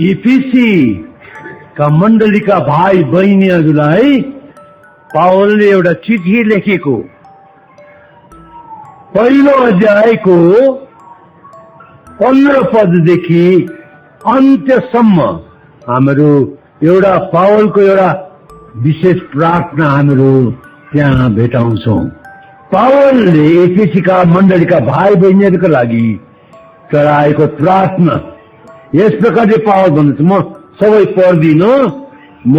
इफिसीका मण्डलीका भाइ बहिनीहरूलाई पावलले एउटा चिठी लेखेको पहिलो अध्यायको 15 पददेखि अन्त्यसम्म हाम्रो एउटा पावलको एउटा विशेष प्रार्थना हाम्रो त्यहाँ भेटाउँछौँ। पावलले एफिसीका मण्डलीका भाइ बहिनीहरूका लागि चढाएको प्रार्थना यस प्रकारले पावल भन्दछ। म सबै पढ्दिन, म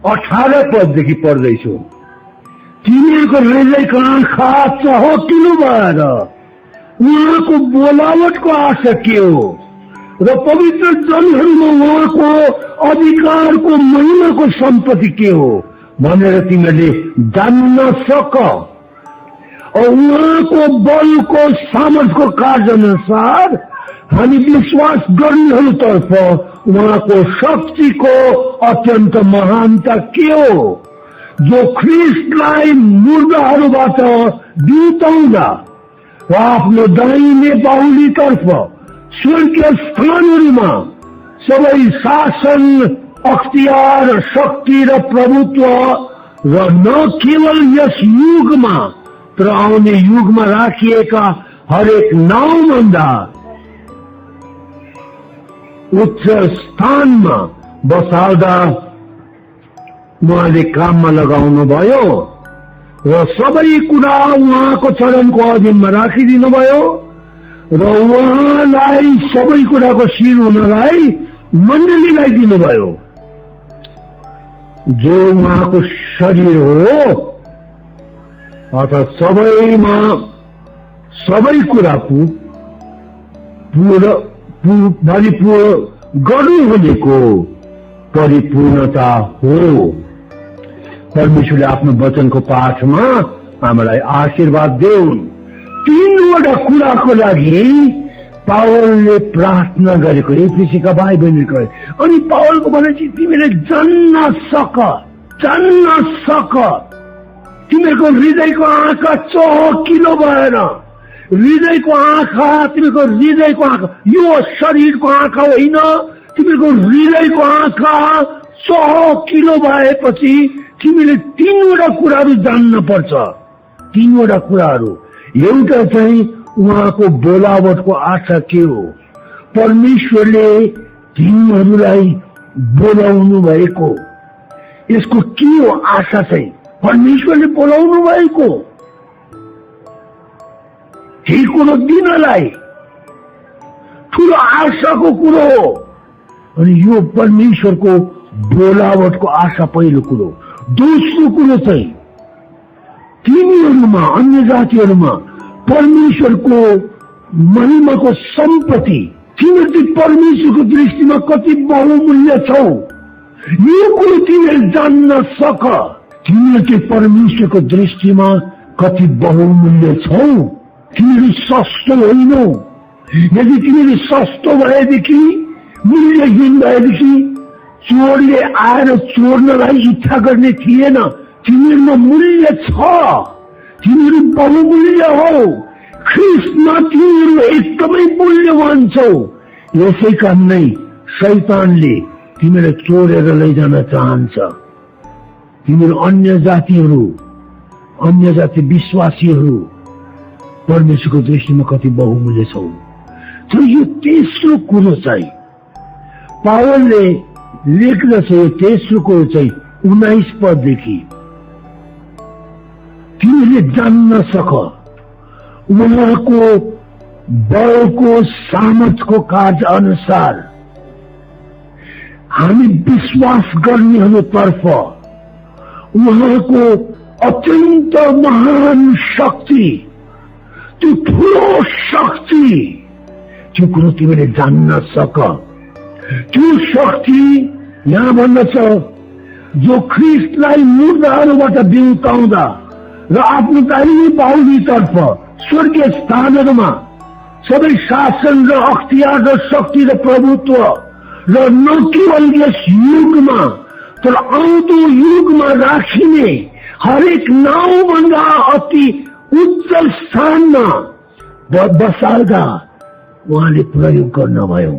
18 पददेखि पढ्दैछु। तिमीहरूको हृदयको आँखा चहकिलो भएर उहाँको बोलावटको आशा के हो र पवित्र जनहरूमा उहाँको अधिकारको महिमाको सम्पत्ति के हो भनेर तिमीहरूले जान्न सक। उहाँको बलको सामर्थ्यको कार्य अनुसार हामी विश्वास गर्नेहरूतर्फ उहाँको शक्तिको अत्यन्त महानता के हो, जो ख्रिस्टलाई मुर्दाहरूबाट बिउताउँदा र आफ्नो दाहिने बाहुलीतर्फ स्वर्गीय स्थानहरूमा सबै शासन, अख्तियार, शक्ति र प्रभुत्व र न केवल यस युगमा तर आउने युगमा राखिएका हरेक नाउँभन्दा उच्च स्थानमा बसाल्दा उहाँले काममा लगाउनु भयो र सबै कुरा उहाँको चरणको अधीनमा राखिदिनु भयो र उहाँलाई सबै कुराको शिर हुनलाई मण्डलीलाई दिनुभयो, जो उहाँको शरीर हो। अर्थात् सबैमा सबै कुराको गर्नु भनेको परिपूर्णता हो। परमेश्वरले आफ्नो वचनको पाठमा हामीलाई आशीर्वाद देऊन्। 3वटा कुराको लागि पावलले प्रार्थना गरेको एफिसीका भाइ बहिनीको। अनि पावलको भने चाहिँ तिमीले जान्न सक तिमीहरूको हृदयको आँखा चहकिलो भएर, हृदयको आँखा, तिमीहरूको हृदयको आँखा यो शरीरको आँखा होइन, तिमीहरूको हृदयको आँखा चहकिलो भएपछि तिमीले 3वटा कुराहरू जान्न पर्छ। 3वटा कुराहरू, एउटा चाहिँ उहाँको बोलावटको आशा के हो। परमेश्वरले तिमीहरूलाई बोलाउनु भएको, यसको के हो आशा चाहिँ? परमेश्वरले बोलाउनु भएको केही कुरो दिनलाई ठुलो आशाको कुरो हो। अनि यो परमेश्वरको बोलावटको आशा पहिलो कुरो। दोस्रो कुरो चाहिँ तिमीहरूमा, अन्य जातिहरूमा परमेश्वरको महिमाको सम्पत्ति, तिमीहरू चाहिँ परमेश्वरको दृष्टिमा कति बहुमूल्य छौ, यो कुरो तिमीहरू जान्न सक। तिमीहरू चाहिँ परमेश्वरको दृष्टिमा कति बहुमूल्य छौ, तिमीहरू सस्तो होइनौ। यदि तिमीहरू सस्तो भएदेखि, मूल्यहीन भएदेखि चोरले आएर चोर्नलाई इच्छा गर्ने थिएन। तिमीहरूमा मूल्य छ, तिमीहरू बहुमूल्य हौ। ख्रिस्टमा तिमीहरू एकदमै मूल्यवान छौ। यसै कारण नै शैतानले तिमीलाई चोरेर लैजान चाहन्छ। तिमीहरू अन्य जाति विश्वासीहरू परमेश्वरको दृष्टिमा कति बहुमूल्य छौ। तर यो तेस्रो कुरो चाहिँ पावलले लेख्दछ। यो तेस्रो कुरो चाहिँ 19 पददेखि तिमीले जान्न सक उहाँको बलको सामर्थ्यको कार्य अनुसार हामी विश्वास गर्नेहरूतर्फ उहाँको अत्यन्त महान शक्ति, त्यो ठुलो शक्ति, त्यो कुरो तिमीले जान्न सक। त्यो शक्ति यहाँ भन्दछ, जो ख्रिस्टलाई मुर्दाहरूबाट बिउताउँदा र आफ्नो दाहिने बाहुलीतर्फ स्वर्गीय स्थानहरूमा सबै शासन र अख्तियार र शक्ति र प्रभुत्व र न केवल यस युगमा तर आउँदो युगमा राखिने हरेक नाउँभन्दा अति उच्च स्थानमा बसाल्दा उहाँले प्रयोग गर्नुभयो।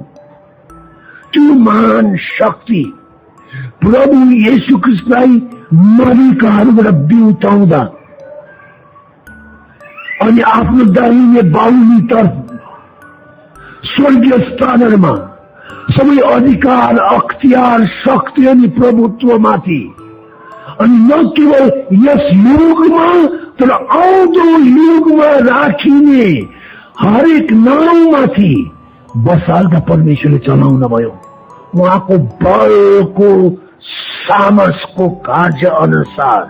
त्यो महान शक्ति प्रभु येशू ख्रीष्टलाई मरेकाहरूबाट बिउताउँदा अनि आफ्नो दाहिने बाहुली तर्फ स्वर्गीय स्थानहरूमा सबै अधिकार अख्तियार शक्ति अनि प्रभुत्वमाथि अनि न केवल यस युगमा तर आउँदो युगमा राखिने हरेक नाउँमाथि बसाल्दा परमेश्वरले चलाउन भयो। उहाँको बलको सामर्थ्यको कार्य अनुसार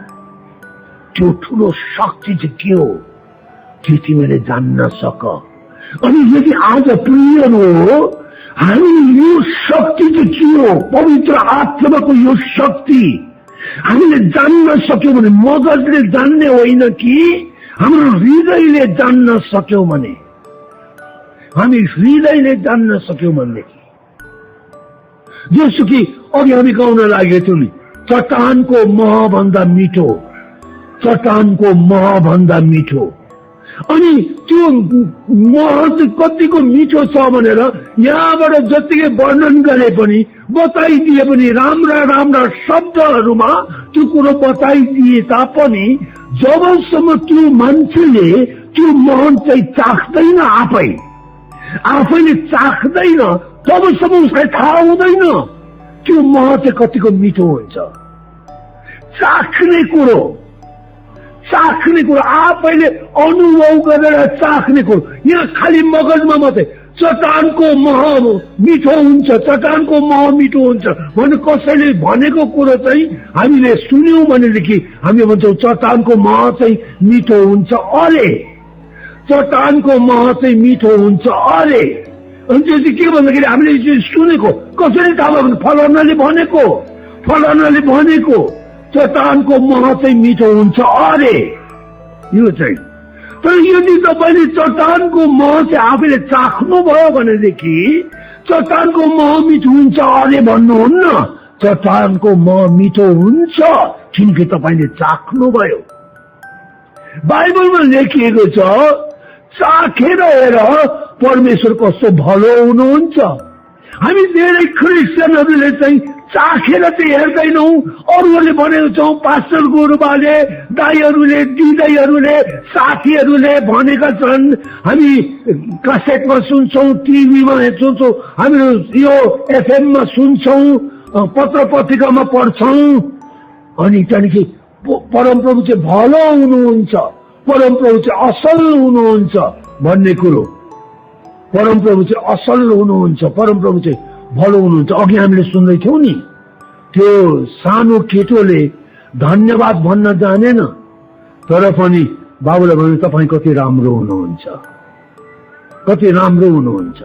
त्यो ठुलो शक्ति चाहिँ के हो त्यो तिमीले जान्न सक। अनि यदि आज प्रियहरू हामी यो शक्ति चाहिँ के हो, पवित्र आत्माको यो शक्ति हामीले जान्न सक्यौं भने, मगजले जान्ने होइन कि हाम्रो हृदयले जान्न सक्यौं भने, हामी हृदयले जान्न सक्यौं भनेदेखि, जसो कि अघि हामी गाउन लागेको थियौं नि, चट्टानको महभन्दा मिठो, चट्टानको महभन्दा मिठो। अनि त्यो मह चाहिँ कतिको मिठो छ भनेर यहाँबाट जतिकै वर्णन गरे पनि, बताइदिए पनि, राम्रा राम्रा शब्दहरूमा त्यो कुरो बताइदिए तापनि जबसम्म त्यो मान्छेले त्यो मह चाहिँ चाख्दैन, आफैले चाख्दैन, तबसम्म उसलाई थाहा हुँदैन त्यो मह चाहिँ कतिको मिठो हुन्छ। चाख्ने कुरो आफैले अनुभव गरेर चाख्ने कुरो। यहाँ खालि मगजमा मात्रै चट्टानको मह मिठो हुन्छ, चट्टानको मह मिठो हुन्छ भने कसैले भनेको कुरो चाहिँ हामीले सुन्यौं भनेदेखि हामी भन्छौं चट्टानको मह चाहिँ मिठो हुन्छ अरे, चट्टानको मह चाहिँ मिठो हुन्छ अरे। अनि त्यो चाहिँ के भन्दाखेरि हामीले सुनेको, कसरी थाहा भयो भने फलानाले भनेको चट्टानको मह चाहिँ मिठो हुन्छ अरे, यो चाहिँ। तर यदि तपाईले चट्टानको मह चाहिँ आफैले चाख्नुभयो भनेदेखि चट्टानको मह मिठो हुन्छ अरे भन्नुहुन्न, चट्टानको मह मिठो हुन्छ किनकि तपाईले चाख्नुभयो। बाइबलमा लेखिएको छ, चाखेर हेर परमेश्वर कस्तो भलो हुनुहुन्छ। हामी धेरै क्रिस्चियनहरूले चाहिँ चाखेर चाहिँ हेर्दैनौ। अरूहरूले भनेको छौं, पास्टर गुरुबाले, दाईहरूले, दिदीहरूले, साथीहरूले भनेका छन्, हामी कासेटमा सुन्छौं, टिभीमा सुन्छौं, हामी यो एफएममा सुन्छौं, पत्र पत्रिकामा पढ्छौं। अनि त्यहाँदेखि परमप्रभु चाहिँ भलो हुनुहुन्छ, परमप्रभु चाहिँ असल हुनुहुन्छ भन्ने कुरो, परमप्रभु चाहिँ असल हुनुहुन्छ, परमप्रभु चाहिँ भलो हुनुहुन्छ। अघि हामीले सुन्दै थियौं नि, त्यो सानो केटोले धन्यवाद भन्न जानेन, तर पनि बाबुलाई भन्यो तपाईँ कति राम्रो हुनुहुन्छ, कति राम्रो हुनुहुन्छ।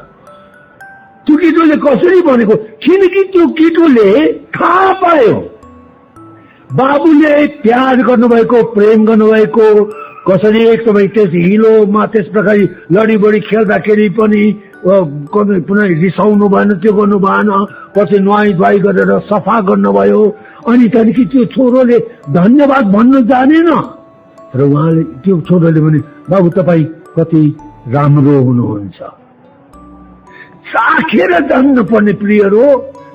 त्यो केटोले कसरी भनेको, किनकि त्यो केटोले थाहा पायो बाबुले प्यार गर्नुभएको, प्रेम गर्नुभएको, कसरी एकदमै त्यस हिलोमा त्यस प्रकार लडीबडी खेल्दाखेरि पनि पुनः रिसाउनु भएन, त्यो गर्नु भएन, पछि नुहाई धुवाई गरेर सफा गर्नुभयो। अनि त्यहाँदेखि त्यो छोरोले धन्यवाद भन्न जानेन, र उहाँले त्यो छोरोले भने बाबु तपाईँ कति राम्रो हुनुहुन्छ। चाखेर जान्नु पर्ने प्रियहरू।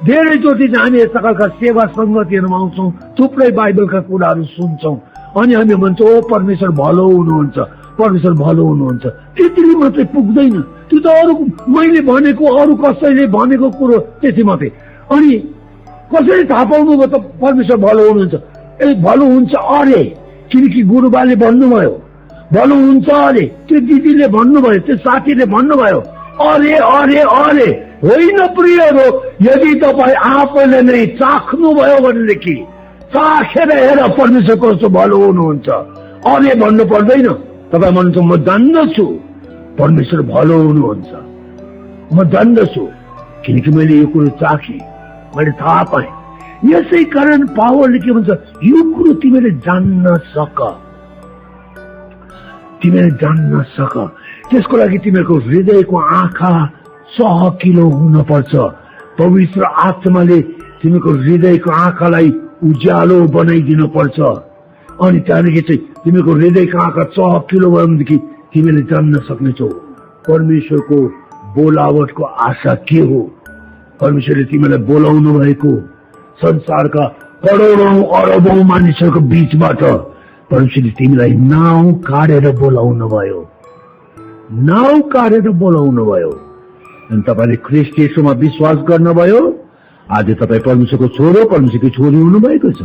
धेरैचोटि हामी यस्ता खालका सेवा सङ्गतिहरूमा आउँछौँ, थुप्रै बाइबलका कुराहरू सुन्छौँ, अनि हामी भन्छौँ ओ परमेश्वर भलो हुनुहुन्छ, परमेश्वर भलो हुनुहुन्छ। त्यतिले मात्रै पुग्दैन, त्यो त अरू मैले भनेको, अरू कसैले भनेको कुरो त्यति मात्रै। अनि कसरी थाहा पाउनु भयो त परमेश्वर भलो हुनुहुन्छ? ए भलो हुन्छ अरे, किनकि गुरुबाले भन्नुभयो भलो हुन्छ अरे, त्यो दिदीले भन्नुभयो, त्यो साथीले भन्नुभयो अरे अरे अरे। होइन प्रियहरू, यदि तपाईँ आफैले नै चाख्नुभयो भनेदेखि चाखेर हेर परमेश्वर कस्तो भलो हुनुहुन्छ, अरे भन्नु पर्दैन। तपाईँ भन्नुहुन्छ म जान्दछु परमेश्वर भलो हुनुहुन्छ, म जान्दछु किनकि मैले यो कुरो चाखेँ, मैले थाहा पाएँ। यसै कारण पावरले के भन्छ, यो कुरो तिमीले जान्न सक, तिमीले जान्न सक। त्यसको लागि तिमीहरूको हृदयको आँखा चहकिलो हुन पर्छ। पवित्र आत्माले तिमीको हृदयको आँखालाई उज्यालो बनाइदिनु पर्छ। अनि त्यहाँदेखि चाहिँ तिमीको हृदयको आँखा चहकिलो भयो भनेदेखि तिमीले जान्न सक्नेछौ परमेश्वरको बोलावटको आशा के हो, परमेश्वरले तिमीलाई बोलाउनु भएको संसारका करोडौं अरबौं मानिसहरूको बीचबाट परमेश्वरले तिमीलाई नाउँ काटेर बोलाउनु भयो, नाउँ काटेर बोलाउनु भयो। अनि तपाईले ख्रीष्ट येशूमा विश्वास गर्नुभयो, आज तपाई परमेश्वरको छोरो परमेश्वरको छोरी हुनुभएको छ।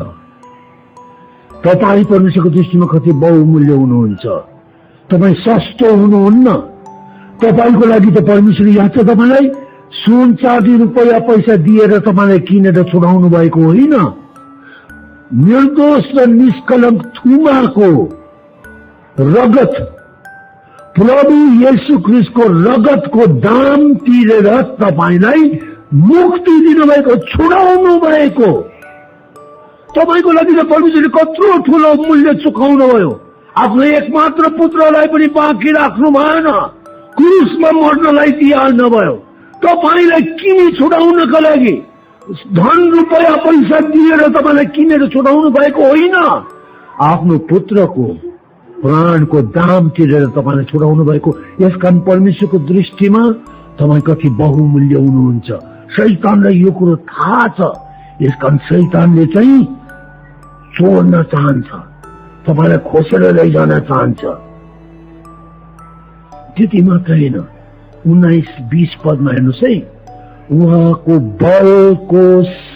तपाई परमेश्वरको दृष्टिमा कति बहुमूल्य हुनुहुन्छ। तपाई सस्तो हुनुहुन्न। तपाईको लागि त परमेश्वरले यहाँ छ तपाईलाई सुन चाँदी रुपैयाँ पैसा दिएर तपाईलाई किनेर छुडाउनु भएको होइन। निर्दोष र निष्कलंक थुमाको रगत, प्रभु येशू ख्रीष्टको रगतको दाम तिरेर तपाईलाई मुक्ति दिनुभएको, छुडाउनु भएको। तपाईको लागि त परमेश्वरले कत्रो ठूलो मूल्य चुकाउनु भयो। आफ्नो एकमात्र पुत्रलाई पनि बाँकी राख्नु भएन, क्रुसमा मर्नलाई दिइहाल्नु भयो। तपाईलाई किनी छुडाउनका लागि धन रुपैयाँ पैसा दिएर तपाईलाई किनेर छुडाउनु भएको होइन। आफ्नो पुत्रको प्राणको दाम तिरेर तपाईलाई छुडाउनु भएको। यसकारण परमेश्वरको दृष्टिमा तपाई कति बहुमूल्य हुनुहुन्छ। शैतानलाई यो कुरो थाहा छ। यसकारण शैतानले चाहिँ चोर्न चाहन्छ, तपाईलाई खोसेर लैजान चाहन्छ। त्यति मात्र होइन, 19-20 पदमा हेर्नुहोस् है, उहाँको बलको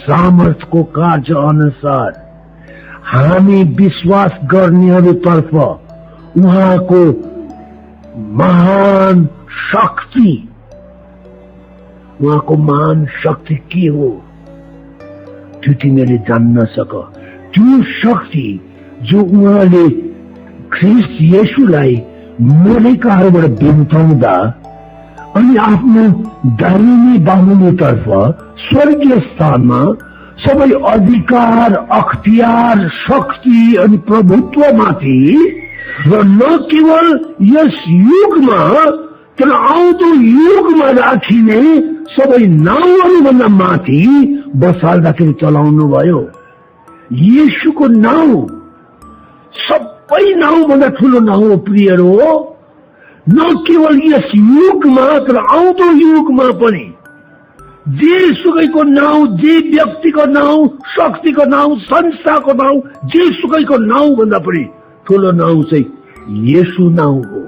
सामर्थ्यको कार्य अनुसार हामी विश्वास गर्नेहरूतर्फ उहाँको महान शक्ति, उहाँको महान शक्ति के हो त्यो तिमीले जान्न सक। त्यो शक्ति जो उहाँले ख्रीष्ट येशूलाई मरेकाहरूबाट बिन्ताउँदा अनि आफ्नो दाहिने बाहुलीतर्फ स्वर्गीय स्थानमा सबै अधिकार, अख्तियार, शक्ति अनि प्रभुत्वमाथि र न केवल यस युगमा तर आउँदो युगमा राखिने सबै नाउँहरूभन्दा माथि बसाल्दाखेरि चलाउनु भयो। येशूको नाउँ सबै नाउँभन्दा ठूलो नाउँ हो प्रियहरू हो। न केवल यस युगमा तर आउँदो युगमा पनि जे सुकैको नाउँ, जे व्यक्तिको नाउँ, शक्तिको नाउँ, संस्थाको नाउँ, जे सुकैको नाउँ भन्दा पनि ठूलो नाउँ चाहिँ येशू नाउँ हो।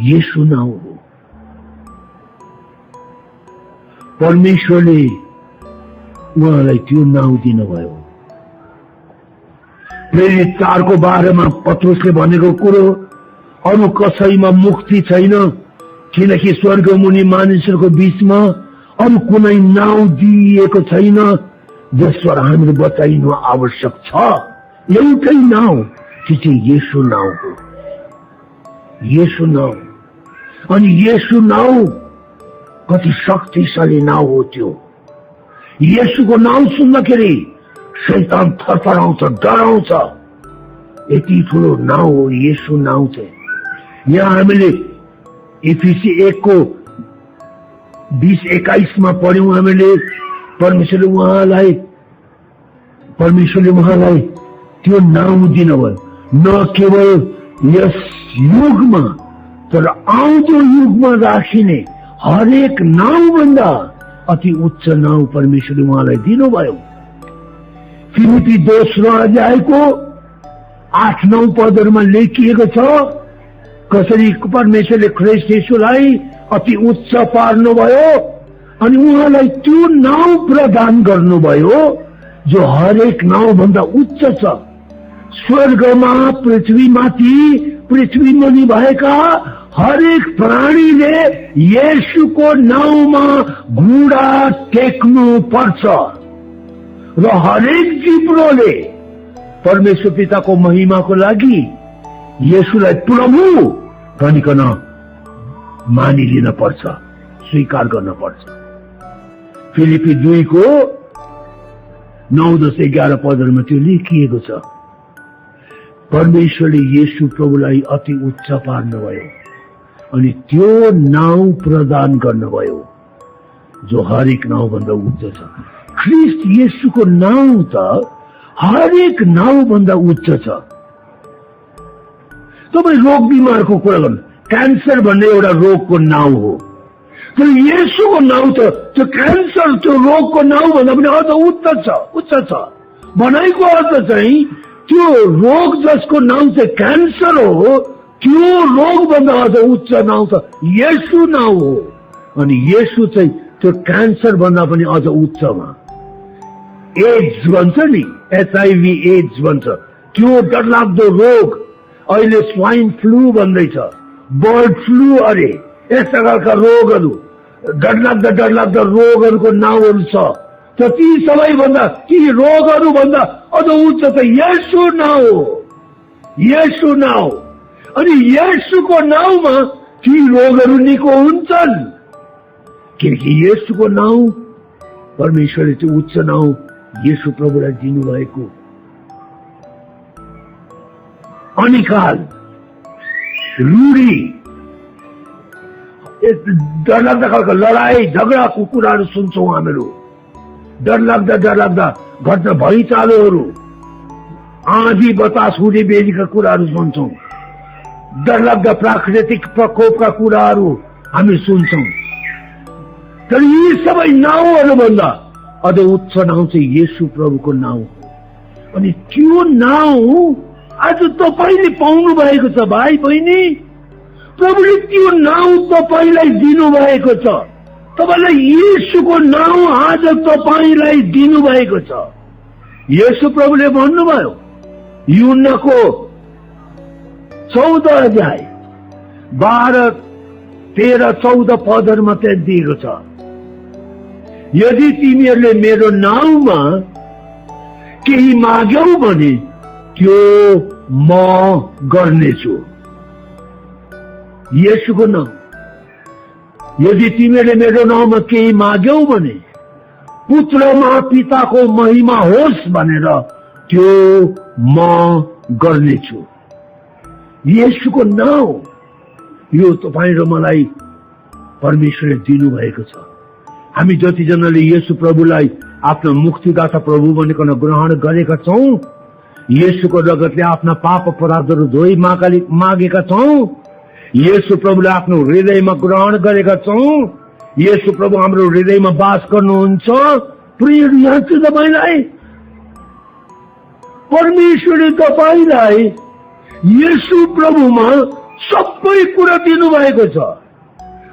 येशू नाउँ हो। परमेश्वरले उहाँलाई त्यो नाउँ दिनुभयो। प्रेरित 4 को बारेमा पत्रुसले भनेको कुरो, अरू कसैमा मुक्ति छैन, किनकि स्वर्ग मुनि मानिसहरूको बीचमा अरू कुनै नाउँ दिइएको छैन जसबाट हामीले बचाइनु आवश्यक छ। एउटै नाउँ, त्यो चाहिँ येशू नाउँ हो। येशू नाउँ। अनि येशू नाउँ कति शक्तिशाली नाउँ हो त्यो। येशूको नाउँ सुन्दाखेरि शैतान थरथराउँछ, डराउँछ। यति ठुलो नाउँ हो येशू नाउँ चाहिँ। यहाँ हामीले एफिसी 1 को 20-21 मा पढ्यौं हामीले। परमेश्वरले उहाँलाई त्यो नाउँ दिनुभयो। न केवल यस युगमा तर आउँदो युगमा राखिने हरेक नाउँभन्दा अति उच्च नाउँ परमेश्वरले उहाँलाई दिनुभयो। फिलिपी 2 अध्यायको 8-9 पदहरूमा लेखिएको छ कसरी परमेश्वरले ख्रीष्ट येशूलाई अति उच्च पार्नुभयो अनि उहाँलाई त्यो नाउँ प्रदान गर्नुभयो जो हरेक नाउँभन्दा उच्च छ। स्वर्गमा, पृथ्वीमाथि, पृथ्वी मुनि भएका हरेक प्राणीले येशूको नाउँमा घुँडा टेक्नु पर्छ र हरेक जिब्रोले परमेश्वर पिताको महिमाको लागि येशूलाई प्रभु भनिकन मानिलिन पर्छ, स्वीकार गर्न पर्छ। फिलिपी 2 को 9-11 पदहरूमा त्यो लेखिएको छ। परमेश्वरले येशू प्रभुलाई अति उच्च पार्नुभयो अनि त्यो नाउँ प्रदान गर्नुभयो जो हरेक नाउँभन्दा उच्च छ। ख्रीष्ट येशूको नाउँ त हरेक नाउँभन्दा उच्च छ। तपाईँ रोग बिमारको कुरा गर्नु, क्यान्सर भन्ने एउटा रोगको नाउँ हो। तर येशूको नाउँ त त्यो क्यान्सर, त्यो रोगको नाउँ भन्दा पनि अझ उच्च छ। भनाइको अर्थ चाहिँ त्यो रोग जसको नाउँ चाहिँ क्यान्सर हो, त्यो रोग भन्दा अझ उच्च नाउँ त येशू नाउँ हो। अनि येशू चाहिँ त्यो क्यान्सर भन्दा पनि अझ उच्चमा। एड्स भन्छ नि, HIV एड्स भन्छ, त्यो डरलाग्दो रोग। अहिले स्वाइन फ्लू भन्दैछ, बर्ड फ्लू, अरे यस्ता खालका रोगहरू, डरलाग्दा रोगहरूको नाउँहरू छ। त ती सबैभन्दा, ती रोगहरू भन्दा अझ उच्च त येशू नाउँ हो, येशू नाउँ। अनि येशूको नाउँमा ती रोगहरू निको हुन्छन्, किनकि येशूको नाउँ, परमेश्वरले त्यो उच्च नाउँ येशू प्रभुलाई दिनुभएको। अनिकाल, रूढी, डरलाग्दा खालका लडाई झगडाको कुराहरू सुन्छौँ हामीहरू। डरलाग्दा घटना भइचालोहरू, आँधी बतास हुने बेलीका कुराहरू सुन्छौँ। डरलाग्दा प्राकृतिक प्रकोपका कुराहरू हामी सुन्छौँ। तर यी सबै नाउँहरूभन्दा अझ उच्च नाउँ चाहिँ येशू प्रभुको नाउँ हो। अनि त्यो नाउँ आज तपाईले पाउनु भएको छ भाइ बहिनी। प्रभुले त्यो नाउँ तपाईलाई दिनुभएको छ। तपाईलाई येशूको नाउँ आज तपाईलाई दिनुभएको छ। येशू प्रभुले भन्नुभयो यूहन्नाको 14 अध्याय 12, 13, 14 पदहरूमा त्यहाँ दिएको छ, यदि तिमीहरूले मेरो नाउँमा केही माग्यौ भने त्यो म गर्नेछु। येशूको नाउँ, यदि तिमीहरूले मेरो नाउँमा केही माग्यौ भने पुत्रमा पिताको महिमा होस् भनेर त्यो म गर्नेछु। येशूको नाउँ, यो तपाईँ र मलाई परमेश्वरले दिनुभएको छ। हामी जतिजनाले येशू प्रभुलाई आफ्नो मुक्तिदाता प्रभु भनिकन ग्रहण गरेका छौं, येशूको रगतले आफ्ना पाप अपराधहरू धोइ मागेका छौं, येशू प्रभुले आफ्नो हृदयमा ग्रहण गरेका छौं, येशू प्रभु हाम्रो हृदयमा वास गर्नुहुन्छ। प्रियहरू, यहाँ चाहिँ तपाईलाई परमेश्वरले तपाईलाई येशू प्रभुमा सबै कुरा दिनुभएको छ।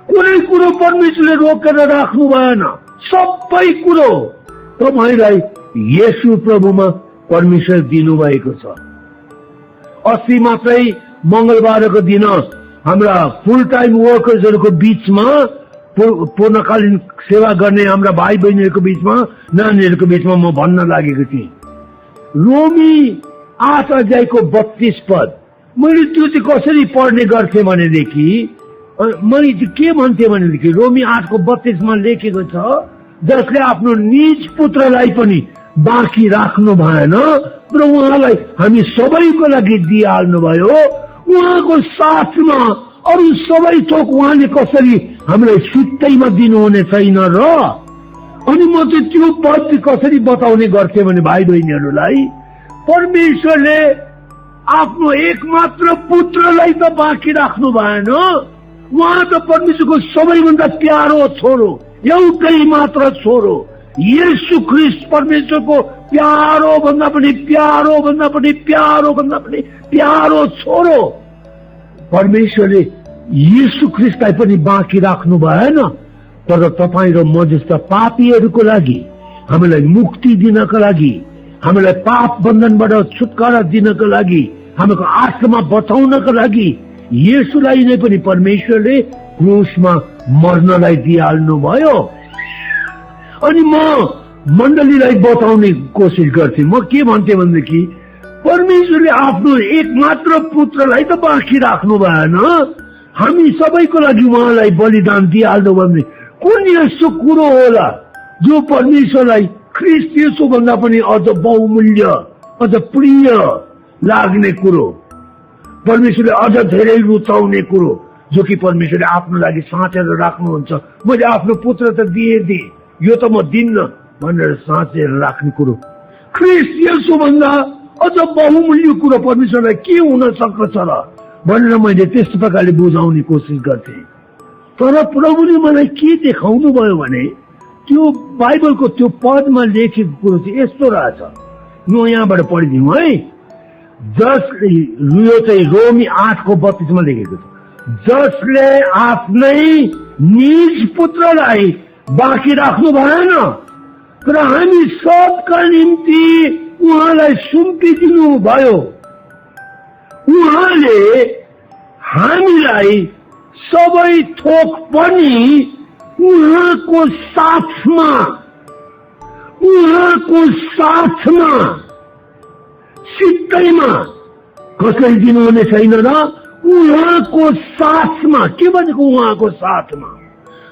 कुनै कुरो परमेश्वरले रोकेर राख्नु भएन। सबै कुरो तपाईलाई येशू प्रभुमा परमेश्वर दिनुभएको छ। अस्ति मात्रै मंगलबारको दिन हाम्रा फुल टाइम वर्कर्सहरूको बीचमा, पूर्णकालीन सेवा गर्ने हाम्रा भाइ बहिनीहरूको बीचमा, नानीहरूको बीचमा म भन्न लागेको थिएँ, रोमी 8 अध्यायको 32 पद। मैले त्यो चाहिँ कसरी पढ्ने गर्थेँ भनेदेखि, मैले चाहिँ के भन्थेँ भनेदेखि, रोमी 8 को 32 मा लेखेको छ, जसले आफ्नो निज पुत्रलाई पनि बाँकी राख्नु भएन र उहाँलाई हामी सबैको लागि दिइहाल्नुभयो, उहाँको साथमा अरू सबै थोक उहाँले कसरी हामीलाई सित्तैमा दिनुहुने छैन र? अनि म चाहिँ त्यो पद कसरी बताउने गर्थेँ भने भाइ बहिनीहरूलाई, परमेश्वरले आफ्नो एकमात्र पुत्रलाई त बाँकी राख्नु भएन, उहाँ त परमेश्वरको सबैभन्दा प्यारो छोरो, एउटै मात्र छोरो, येशू ख्रीष्ट परमेश्वरको प्यारो भन्दा पनि प्यारो भन्दा पनि प्यारो भन्दा पनि प्यारो छोरो। परमेश्वरले येशू ख्रीष्टलाई पनि बाँकी राख्नु भएन, तर तपाईँ र म जस्ता पापीहरूको लागि, हामीलाई मुक्ति दिनको लागि, हामीलाई पाप बन्धनबाट छुटकारा दिनको लागि, हामीको आत्मा बचाउनको लागि येशूलाई नै पनि परमेश्वरले क्रुसमा मर्नलाई दिइहाल्नु भयो। अनि म मण्डलीलाई बताउने कोसिस गर्थेँ। म के भन्थेँ भनेदेखि, परमेश्वरले आफ्नो एकमात्र पुत्रलाई त बाँकी राख्नु भएन, हामी सबैको लागि उहाँलाई बलिदान दिइहाल्नु भने कुन यस्तो कुरो होला जो परमेश्वरलाई ख्रीष्ट येशू भन्दा पनि अझ बहुमूल्य, अझ प्रिय लाग्ने कुरो, परमेश्वरले अझ धेरै रुचाउने कुरो, जो कि परमेश्वरले आफ्नो लागि साँचेर राख्नुहुन्छ। मैले आफ्नो पुत्र त दिएँ, यो त म दिन्न भनेर साँचेर राख्ने कुरो, ख्रीष्ट येशू भन्दा अझ बहुमूल्य कुरो परमेश्वरलाई के हुन सक्छ र भनेर मैले त्यस्तो प्रकारले बुझाउने कोसिस गर्थेँ। तर प्रभुले मलाई के देखाउनु भयो भने त्यो बाइबलको त्यो पदमा लेखेको कुरो चाहिँ यस्तो रहेछ। म यहाँबाट पढिदिउँ है। यो चाहिँ रोमी 8:32 मा लेखेको छ, जसले आफ्नै निज पुत्रलाई बाँकी राख्नु भएन तर हामी सबका निम्ति उहाँलाई सुम्पिदिनु भयो। उहाँले हामीलाई सबै थोक पनि उहाँको साथमा सित्तैमा कसैले दिनुहुने छैन र उहाँको साथमा। के भनेको उहाँको साथमा?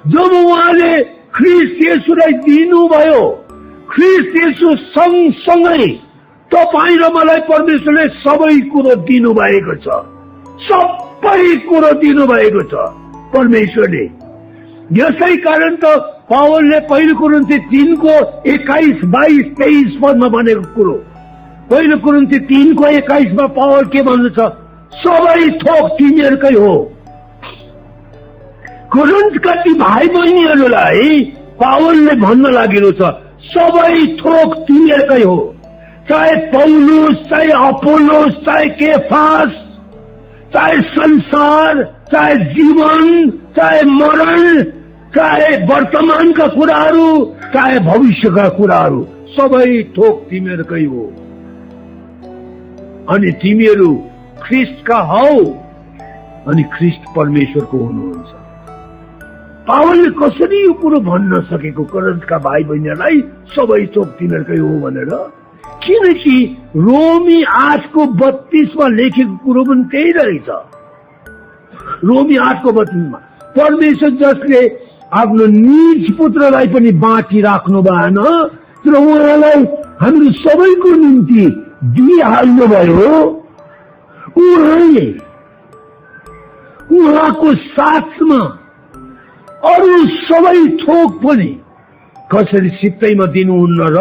जब उहाँले ख्रीष्ट येशूलाई दिनुभयो, ख्रीष्ट येशू सँगसँगै तपाईँ र मलाई परमेश्वरले सबै कुरो दिनुभएको छ, सबै कुरो दिनुभएको छ परमेश्वरले। यसै कारण त पावलले पहिलो कोरिन्थी 3:21, 22, 23 पदमा भनेको कुरो, पहिलो कोरिन्थी 3:21 मा पावल के भन्दछ? सबै थोक तिमीहरूकै हो। कोरिन्थका ती भाइ बहिनीहरूलाई पावलले भन्न लागेको छ सबै थोक तिमीहरूकै हो। चाहे पौलुस, चाहे अपोलोस, चाहे केफास, चाहे संसार, चाहे जीवन, चाहे मरण, चाहे वर्तमानका कुराहरू, चाहे भविष्यका कुराहरू, सबै थोक तिमीहरूकै हो। अनि तिमीहरू ख्रीष्टका हौ अनि ख्रीष्ट परमेश्वरको हुनुहुन्छ। पावलले कसरी यो कुरो भन्न सकेको कोरिन्थका भाइ बहिनीहरूलाई सबै थोक तिमीहरूकै हो भनेर? किनकि रोमी 8:32 मा लेखेको कुरो पनि त्यही रहेछ। रोमी 8:32 मा परमेश्वर जसले आफ्नो निज पुत्रलाई पनि बाँकी राख्नु भएन तर उहाँलाई हाम्रो सबैको निम्ति दिइहाल्नु भयो, उहाँले उहाँको साथमा अरू सबै थोक पनि कसरी सित्तैमा दिनुहुन्न र?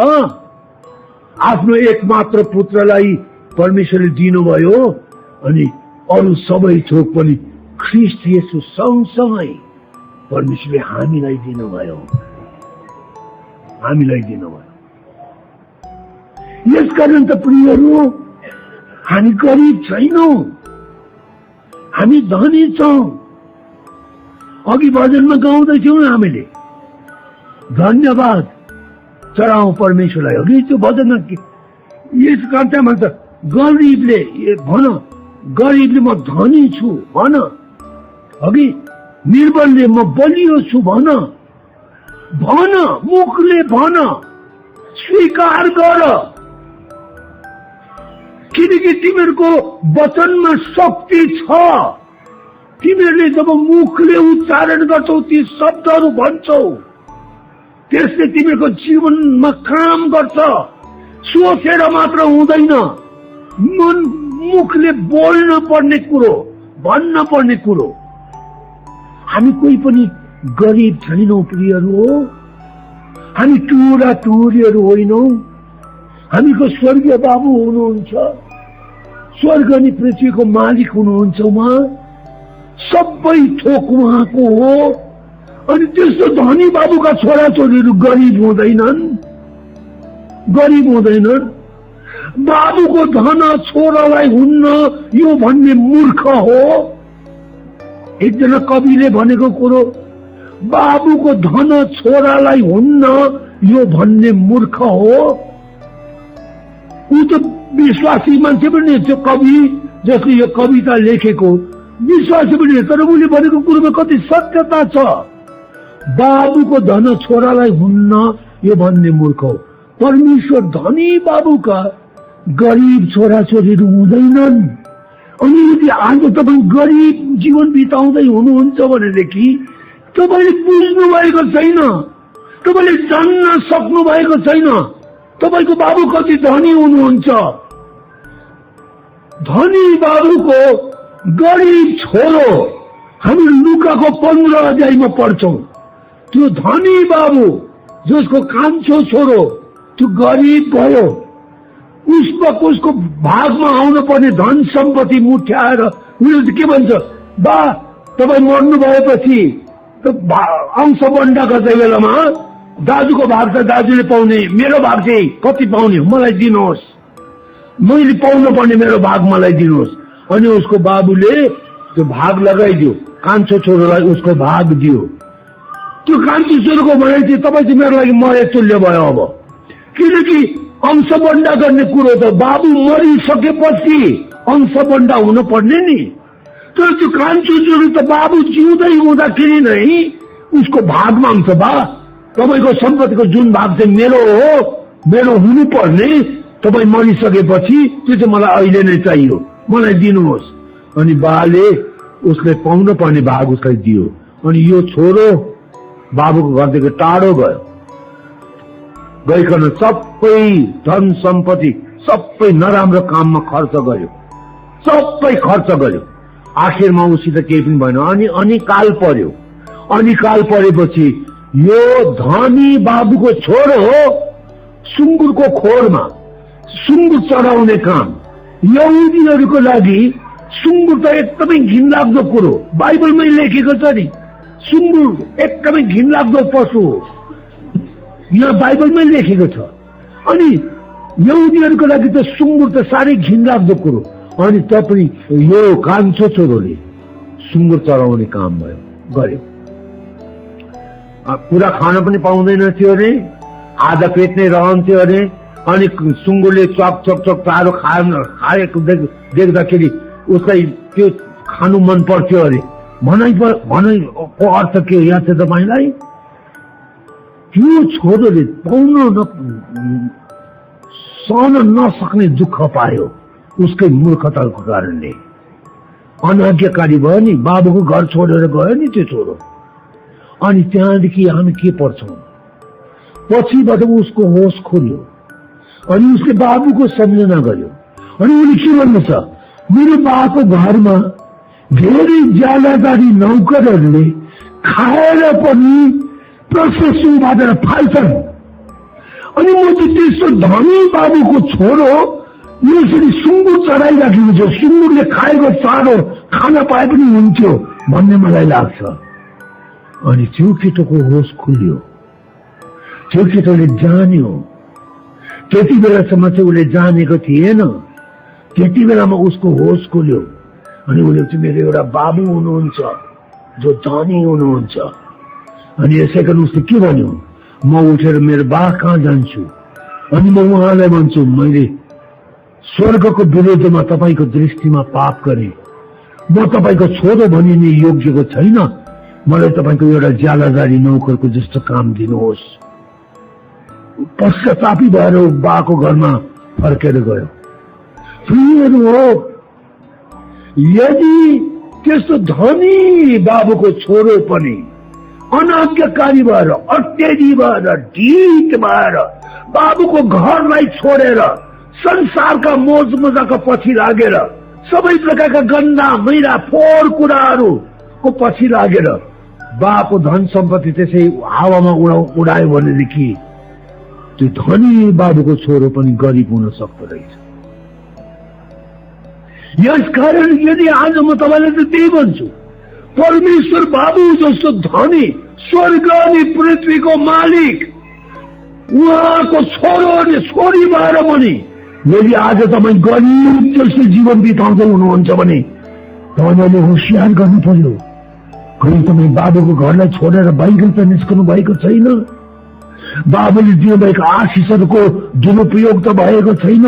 आफ्नो एकमात्र पुत्रलाई परमेश्वरले दिनुभयो अनि अरू सबै थोक पनि ख्रीष्ट येशू सँगसँगै परमेश्वरले हामीलाई दिनुभयो। यसकारण त प्रियहरू, हामी गरिब छैनौं, हामी धनी छौं। अघि भजनमा गाउँदैछौँ हामीले, धन्यवाद चढाउँ परमेश्वरलाई। अघि त्यो भजनमा यस कारण भन्छ गरिबले भन, गरिबले म धनी छु भन, अघि निर्बलले म बलियो छु भन, भन मुखले भन, स्वीकार गर, किनकि तिमीहरूको वचनमा शक्ति छ। तिमीहरूले जब मुखले उच्चारण गर्छौ, ती शब्दहरू भन्छौ, त्यसले तिमीहरूको जीवनमा काम गर्छ। सोचेर मात्र हुँदैन, मुखले बोल्न पर्ने कुरो, भन्न पर्ने कुरो। हामी कोही पनि गरिब छैनौं प्रियहरू हो, हामी टुरा टुरीहरू होइनौं। हामीको स्वर्गीय बाबु हुनुहुन्छ, स्वर्ग अनि पृथ्वीको मालिक हुनुहुन्छ। उहाँ सबै थोक उहाँको हो। अनि त्यस्तो धनी बाबुका छोराछोरीहरू गरिब हुँदैनन्, बाबुको धन छोरालाई हुन्न यो भन्ने मूर्ख हो। एकजना कविले भनेको कुरो, बाबुको धन छोरालाई हुन्न यो भन्ने मूर्ख हो। ऊ त विश्वासी मान्छे पनि, त्यो कवि जसले यो कविता लेखेको विश्वासी पनि, तर उसले भनेको कुरोमा कति सत्यता छ। बाबुको धन छोरालाई हुन्न यो भन्ने मूर्ख हो। परमेश्वर धनी बाबुका गरिब छोराछोरीहरू हुँदैनन्। अनि यदि आज तपाईँ गरिब जीवन बिताउँदै हुनुहुन्छ भनेदेखि तपाईँले बुझ्नु भएको छैन, तपाईँले जान्न सक्नु भएको छैन तपाईँको बाबु कति धनी हुनुहुन्छ। धनी बाबुको गरिब छोरो हामी लुकाको 15 अध्यायमा पढ्छौं। त्यो धनी बाबु जसको कान्छो छोरो त्यो गरिब भयो, उसको भागमा आउनु पर्ने धन सम्पत्ति मुठ्याएर उनीहरूले के भन्छ, बा तपाईँ मर्नु भएपछि अंश बन्डा गर्दै बेलामा दाजुको भाग त दाजुले पाउने, मेरो भाग चाहिँ कति पाउने मलाई दिनुहोस्, मैले पाउनु पर्ने मेरो भाग मलाई दिनुहोस्। अनि उसको बाबुले त्यो भाग लगाइदियो, कान्छो छोरोलाई उसको भाग दियो। त्यो कान्छो छोरोको भनाइ चाहिँ तपाईँ चाहिँ मेरो लागि मरे तुल्य भयो। अब किनकि अंशबन्डा गर्ने कुरो त बाबु मरिसकेपछि अंशबन्डा हुनु पर्ने नि। तर त्यो कान्छो छोरो त बाबु जिउँदै हुँदाखेरि नै उसको भागमा हुन्छ। बा तपाईको सम्पत्तिको जुन भाग चाहिँ मेरो हो, मेरो हुनुपर्ने, तपाईँ मरिसकेपछि त्यो चाहिँ मलाई अहिले नै चाहियो, मलाई दिनुहोस्। अनि बाले उसले पाउनु पर्ने भाग उसलाई दियो। अनि यो छोरो बाबुको घरदेखि टाढो गयो, गइकन सबै धन सम्पत्ति सबै नराम्रो काममा खर्च गर्यो, सबै खर्च गर्यो। आखिरमा उसित केही पनि भएन। अनि काल पर्यो। अनि काल परेपछि यो धनी बाबुको छोरो हो सुँगुरको खोरमा सुँगुर चढाउने काम। यहुदीहरूको लागि सुँगुर त एकदमै घिनलाग्दो कुरो, बाइबलमै लेखेको छ नि, सुँगुर एकदमै घिनलाग्दो पशु हो, यहाँ बाइबलमै लेखेको छ। अनि यहुदीहरूको लागि त सुँगुर त साह्रै घिनलाग्दो कुरो। अनि तपाईँ यो कान्छो छोरोले सुँगुर चढाउने काम गर्यो। पुरा खान पनि पाउँदैन थियो अरे, आधा पेट नै रहन्थ्यो अरे। अनि सुँगुरले चक चक चक चारो खाएको देख्दाखेरि उसलाई त्यो खानु मन पर्थ्यो अरे। भनाइको अर्थ के याद छ तपाईँलाई? त्यो छोरोले पाउन सहन नसक्ने दुःख पायो उसकै मूर्खताको कारणले। अनाज्ञाकारी भयो नि, बाबुको घर छोडेर गयो नि त्यो छोरो। अनि त्यहाँदेखि हामी के पर्छौं? पछिबाट उसको होस खोल्यो अनि उसले बाबुको सम्झना गर्यो। अनि उसले के भन्दैछ? मेरो बाको घरमा धेरै ज्यालादारी नौकरहरूले खाएर पनि प्रशेषु बाँधेर फाल्छन्। अनि म चाहिँ त्यस्तो धनी बाबुको छोरो यसरी सुँगुर चढाइराखेको छु, सुँगुरले खाएको चारो खान पाए पनि हुन्थ्यो भन्ने मलाई लाग्छ। अनि त्यो केटोको होस खुल्यो, त्यो केटोले जान्यो। त्यति बेलासम्म चाहिँ उसले जानेको थिएन, त्यति बेलामा उसको होस खुल्यो। अनि उसले चाहिँ मेरो एउटा बाबु हुनुहुन्छ जो धनी हुनुहुन्छ। अनि यसै कारण उसले के भन्यो? म उठेर मेरो बा कहाँ जान्छु अनि म उहाँलाई भन्छु मैले स्वर्गको विरोधमा तपाईको दृष्टिमा पाप गरे, म तपाईको छोरो भनिने योग्यको छैन, मलाई तपाईको एउटा ज्यालादारी नौकरको जस्तो काम दिनुहोस्। पश्चातापी भएर बाको घरमा फर्केर गयो। प्रियहरू हो, यदि त्यस्तो धनी बाबुको छोरो पनि अनाज्ञाकारी भएर, अत्याधी भएर, ढिट भएर बाबुको घरलाई छोडेर संसारका मोज मजाका पछि लागेर सबै प्रकारका गन्दा मैला फोहोर कुराहरूको पछि लागेर बाको धन सम्पत्ति त्यसै हावामा उडायो भनेदेखि त्यो धनी बाबुको छोरो पनि गरिब हुन सक्दो रहेछ। यसकारण यदि आज म तपाईलाई त त्यही भन्छु, परमेश्वर बाबु जस्तो धनी, स्वर्ग अनि पृथ्वीको मालिक, उहाँको छोरो अनि छोरी भएर पनि यदि आज तपाईँ गरिब जस्तो जीवन बिताउँदै हुनुहुन्छ भने तपाईँले होसियार गर्नु पर्यो। कहीँ तपाईँ बाबुको घरलाई छोडेर बाहिर निस्कनु भएको छैन, बाबुले दिनुभएको आशिषहरूको दुरुपयोग त भएको छैन,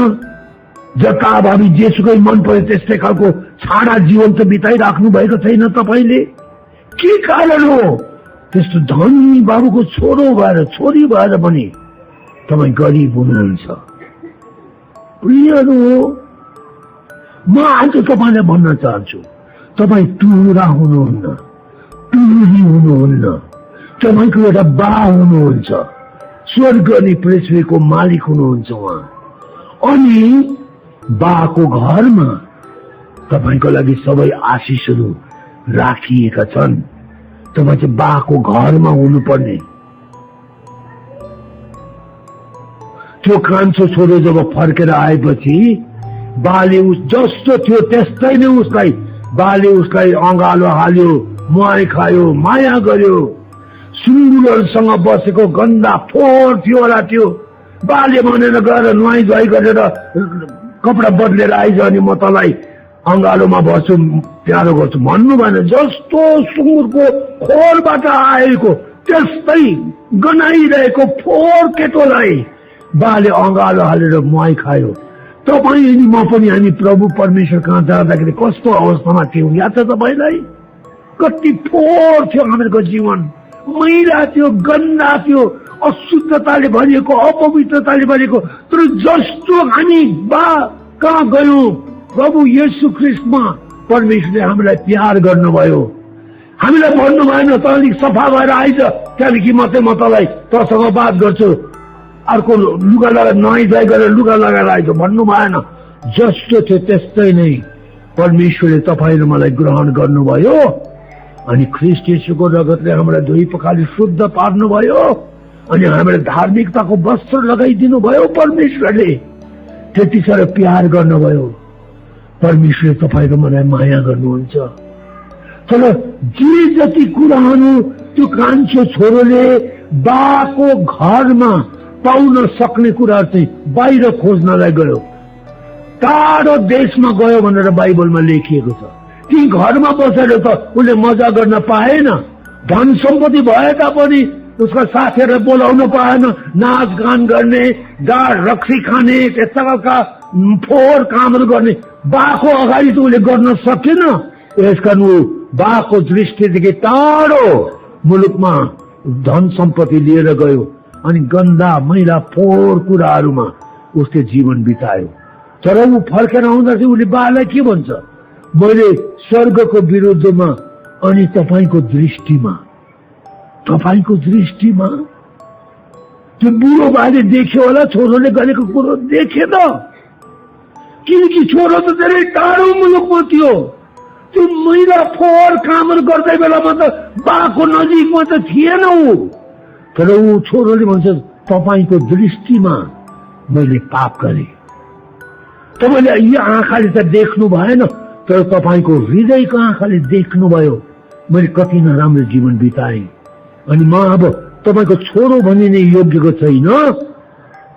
जताभावी जेसुकै मन पर्यो त्यस्तै खालको छाडा जीवन त बिताइराख्नु भएको छैन तपाईँले। के कारण हो? त्यस्तो धनी बाबुको छोरो भएर छोरी भएर पनि तपाईँ गरिब हुनुहुन्छ। प्रियहरू हो, म आज तपाईँलाई भन्न चाहन्छु, तपाईँ टुहुरा हुनुहुन्न, टुहुरी हुनुहुन्न, तपाईँको एउटा बा हुनुहुन्छ, स्वर्ग अनि पृथ्वीको मालिक हुनुहुन्छ उहाँ। अनि बाको घरमा तपाईको लागि सबै आशिषहरू राखिएका छन्। तपाईँ चाहिँ बाको घरमा हुनुपर्ने। त्यो कान्छो छोरो जब फर्केर आएपछि बाले उस जस्तो थियो त्यस्तै नै उसलाई बाले उसलाई अँगालो हाल्यो, मुहाई खायो, माया गर्यो। सुँगुरहरूसँग बसेको गन्दा फोहोर थियो होला त्यो। बाले भनेर गएर नुहाई धुवाई गरेर कपडा बदलेर आइज अनि म तँलाई अङ्गालोमा बस्छु, प्यारो गर्छु भन्नु भएन। जस्तो सुँगुरको खोरबाट आएको त्यस्तै गनाइरहेको फोहोर केटोलाई बाले अङ्गालो हालेर मुहाई खायो। तपाईँ अनि म पनि हामी प्रभु परमेश्वर कहाँ जाँदाखेरि कस्तो अवस्थामा थियौँ याद छ तपाईँलाई? कति फोहोर थियो हामीहरूको जीवन, मैला थियो, गन्दा थियो, अशुद्धताले भरिएको, अपवित्रताले भरिएको। तर जस्तो हामी बा कहाँ गयौँ, प्रभु येशू ख्रिस्टमा परमेश्वरले हामीलाई प्यार गर्नुभयो। हामीलाई भन्नु भएन त अलिक सफा भएर आइज, त्यहाँदेखि मात्रै म तँलाई तँसँग बात गर्छु, अर्को लुगा लगाएर नुहाई धुवाई गरेर लुगा लगाएर आइज भन्नु भएन। जस्तो थियो त्यस्तै नै परमेश्वरले तपाईँ र मलाई ग्रहण गर्नुभयो अनि ख्रिस्ट येशूको रगतले हामीलाई धोई पखाली शुद्ध पार्नुभयो अनि हामीलाई धार्मिकताको वस्त्र लगाइदिनु भयो। परमेश्वरले त्यति साह्रो प्यार गर्नुभयो। परमेश्वरले तपाईँ र मलाई माया गर्नुहुन्छ। तर जे जति कुराहरू त्यो कान्छो छोरोले बाको घरमा पाउन सक्ने कुराहरू चाहिँ बाहिर खोज्नलाई गयो, टाढो देशमा गयो भनेर बाइबलमा लेखिएको छ। ती घरमा बसेर त उसले मजा गर्न पाएन, धन सम्पत्ति भए तापनि उसका साथीहरूलाई बोलाउन पाएन, नाच गान गर्ने, गाड रक्सी खाने, त्यस्ता खालका फोहोर कामहरू गर्ने बाको अगाडि त उसले गर्न सकेन। यसकारण ऊ बाको दृष्टिदेखि टाढो मुलुकमा धन सम्पत्ति लिएर गयो अनि गन्दा मैला फोहोर कुराहरूमा उसले जीवन बितायो। तर ऊ फर्केर आउँदा चाहिँ उसले बालाई के भन्छ, मैले स्वर्गको विरुद्धमा अनि तपाईँको दृष्टिमा त्यो बुढो बाले देख्यो होला, छोरोले गरेको कुरो देखेन, किनकि छोरो त धेरै टाढो मुलुकमा थियो। त्यो मैला फोहोर कामहरू गर्दै बेलामा त बाको नजिकमा त थिएन ऊ। तर ऊ छोरोले भन्छ तपाईँको दृष्टिमा मैले पाप गरेँ। तपाईँले यो आँखाले त देख्नु भएन, तर तपाईँको हृदयको आँखाले देख्नुभयो मैले कति नराम्रो जीवन बिताएँ अनि म अब तपाईँको छोरो भनिने योग्यको छैन।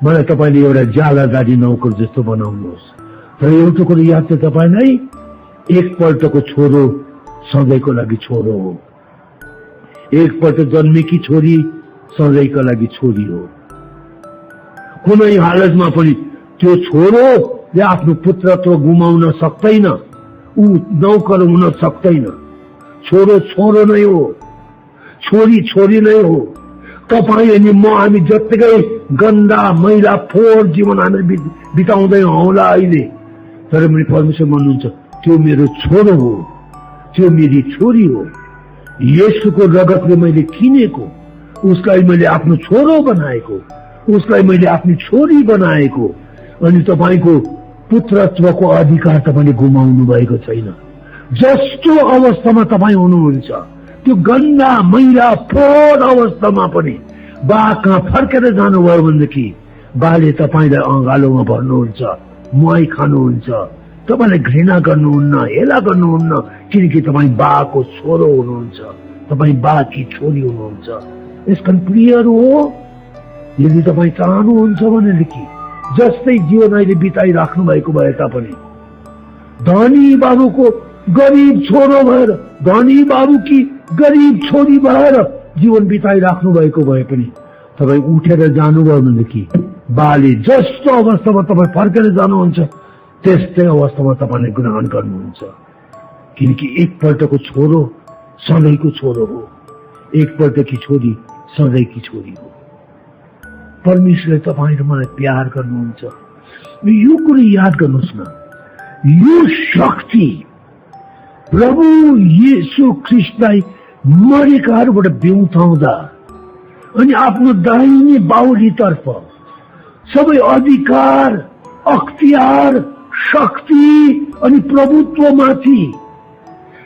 मलाई तपाईँले एउटा जालादारी नौकर जस्तो बनाउनुहोस्। तर एउटा कुरो याद छ तपाईँलाई, एकपल्टको छोरो सधैँको लागि छोरो हो। एकपल्ट जन्मेकी छोरी सधैँको लागि छोरी हो। कुनै हालतमा पनि त्यो छोरोले आफ्नो पुत्रत्व गुमाउन सक्दैन, ऊ नौकर हुन सक्दैन। छोरो छोरो नै हो, छोरी छोरी नै हो। तपाईँ अनि म हामी जत्तिकै गन्दा मैला फोहोर जीवन हामी बिताउँदै होला अहिले, तर मैले परमेश्वर भन्नुहुन्छ त्यो मेरो छोरो हो, त्यो मेरी छोरी हो। येशूको रगतले मैले किनेको, उसलाई मैले आफ्नो छोरो बनाएको, उसलाई मैले आफ्नो छोरी बनाएको। अनि तपाईँको पुत्रत्वको अधिकार तपाईँले गुमाउनु भएको छैन। जस्तो अवस्थामा तपाईँ हुनुहुन्छ त्यो गन्दा मैला फोहोर अवस्थामा पनि बा कहाँ फर्केर जानुभयो भनेदेखि बाले तपाईँलाई अँगालोमा भर्नुहुन्छ, मुहाई खानुहुन्छ, तपाईँलाई घृणा गर्नुहुन्न, हेला गर्नुहुन्न, किनकि तपाईँ बाको छोरो हुनुहुन्छ, तपाईँ बाकी छोरी हुनुहुन्छ। यसकारण प्रियहरू हो, यदि तपाईँ चाहनुहुन्छ भनेदेखि जस्तै जीवन अहिले बिताइराख्नु भएको भए तापनि धनी बाबुको गरिब छोरो भएर, धनी बाबुकी गरिब छोरी भएर जीवन बिताइराख्नु भएको भए पनि तपाईँ उठेर जानुभयो भनेदेखि बाले जस्तो अवस्थामा तपाईँ फर्केर जानुहुन्छ त्यस्तै अवस्थामा तपाईँले ग्रहण गर्नुहुन्छ। किनकि एकपल्टको छोरो सधैँको छोरो हो, एकपल्टकी छोरी सधैँकी छोरी हो। परमेश्वरले तपाईँ र मलाई प्यार गर्नुहुन्छ। यो कुरो याद गर्नुहोस् न, यो शक्ति प्रभु येशू ख्रिस्टलाई मरेकाहरूबाट बिउताउँदा अनि आफ्नो दाहिने बाहुलीतर्फ सबै अधिकार, अख्तियार, शक्ति अनि प्रभुत्वमाथि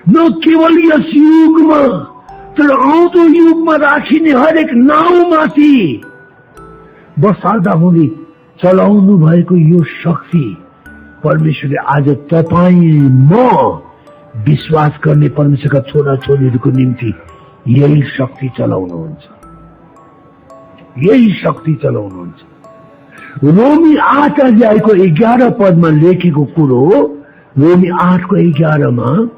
न केवल यस युगमा तर आउँदो युगमा राखिने हरेक नाउँमाथि बसाल्दा हुने चलाउनु भएको यो शक्ति परमेश्वरले आज तपाईँ म विश्वास गर्ने परमेश्वरका छोरा छोरीहरूको निम्ति यही शक्ति चलाउनुहुन्छ, यही शक्ति चलाउनुहुन्छ। रोमी 8 अध्यायको 11 पदमा लेखेको कुरो, रोमी 8 को 11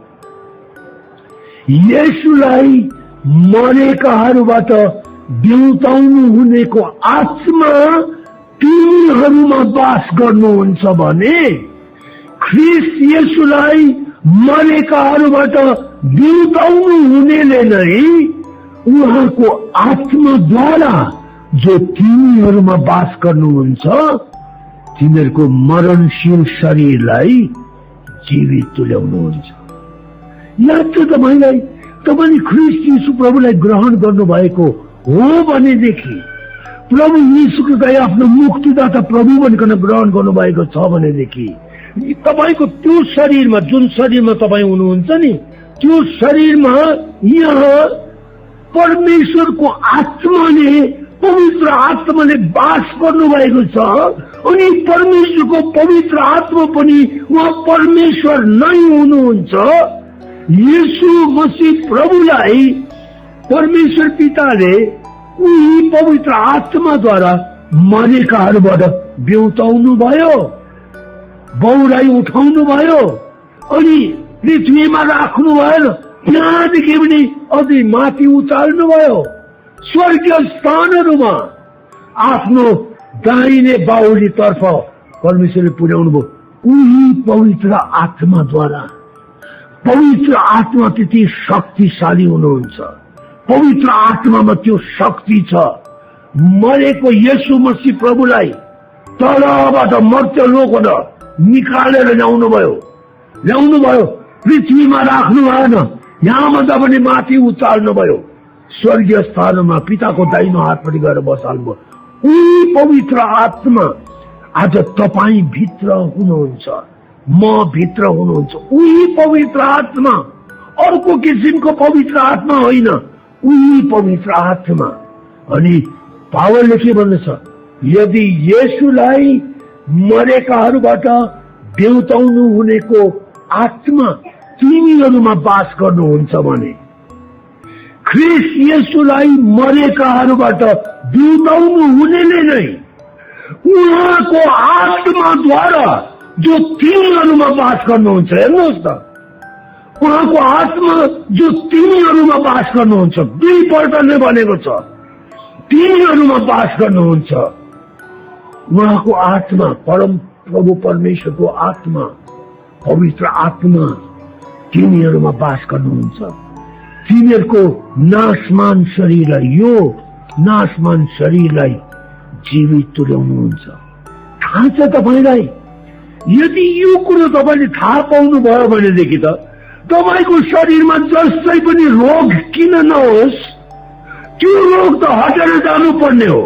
येशूलाई मरेकाहरूबाट बिउताउनु हुनेको आत्मा तिमीहरूमा बास गर्नुहुन्छ भने ख्रीष्ट येशूलाई मरेकाहरूबाट बिउताउनु हुनेले नै उहाँको आत्माद्वारा जो तिमीहरूमा बास गर्नुहुन्छ तिमीहरूको मरणशील शरीरलाई जीवित तुल्याउनुहुन्छ। याद छ तपाईलाई, तपाईले ख्रीष्ट यीशु प्रभुलाई ग्रहण गर्नुभएको हो भनेदेखि, प्रभु यीशुलाई आफ्नो मुक्तिदाता प्रभु भनिकन ग्रहण गर्नुभएको छ भनेदेखि तपाईको त्यो शरीरमा, जुन शरीरमा तपाईँ हुनुहुन्छ नि, त्यो शरीरमा यहाँ परमेश्वरको आत्माले, पवित्र आत्माले बास गर्नुभएको छ। अनि परमेश्वरको पवित्र आत्मा पनि उहाँ परमेश्वर नै हुनुहुन्छ। यीशु मसीह प्रभुलाई परमेश्वर पिताले उही पवित्र आत्माद्वारा मरेकाहरूबाट बिउताउनु भयो, बौराई उठाउनु भयो अनि पृथ्वीमा राख्नु भएन, त्यहाँदेखि पनि अझै माथि उचाल्नु भयो, स्वर्गीय स्थानहरूमा आफ्नो दाहिने बाहुली तर्फ परमेश्वरले पुर्याउनु भयो उही पवित्र आत्माद्वारा। पवित्र आत्मा त्यति शक्तिशाली हुनुहुन्छ, पवित्र आत्मामा त्यो शक्ति छ। मरेको येशू मसीह प्रभुलाई तलबाट मर्त्य लोकबाट निकालेर ल्याउनु भयो, पृथ्वीमा राख्नु भएन, यहाँभन्दा पनि माथि उचाल्नु भयो, स्वर्गीय स्थानमा पिताको दाहिनो हातपट्टि गएर बसाल्नु भयो। उही पवित्र आत्मा आज तपाईँ भित्र हुनुहुन्छ, म भित्र हुनुहुन्छ। उही पवित्र आत्मा, अर्को किसिमको पवित्र आत्मा होइन, उही पवित्र आत्मा। अनि पावलले के भन्दछ, यदि येशूलाई मरेकाहरूबाट बिउताउनु हुनेको आत्मा तिमीहरूमा बास गर्नुहुन्छ भने ख्रीष्ट येशूलाई मरेकाहरूबाट बिउताउनु हुनेले नै उहाँको आत्माद्वारा जो तिमीहरूमा बास गर्नुहुन्छ, हेर्नुहोस् त, उहाँको आत्मा जो तिमीहरूमा बास गर्नुहुन्छ, दुईपल्ट नै भनेको छ, तिमीहरूमा बास गर्नुहुन्छ। उहाँको आत्मा, परम प्रभु परमेश्वरको आत्मा, पवित्र आत्मा तिमीहरूमा बास गर्नुहुन्छ। तिमीहरूको नाशमान शरीरलाई, यो नाशमान शरीरलाई जीवित तुल्याउनुहुन्छ। थाहा छ तपाईलाई, यदि यो कुरो तपाईँले थाहा पाउनु भयो भनेदेखि त तपाईँको शरीरमा जस्तै पनि रोग किन नहोस्, त्यो रोग त हटेर जानुपर्ने हो।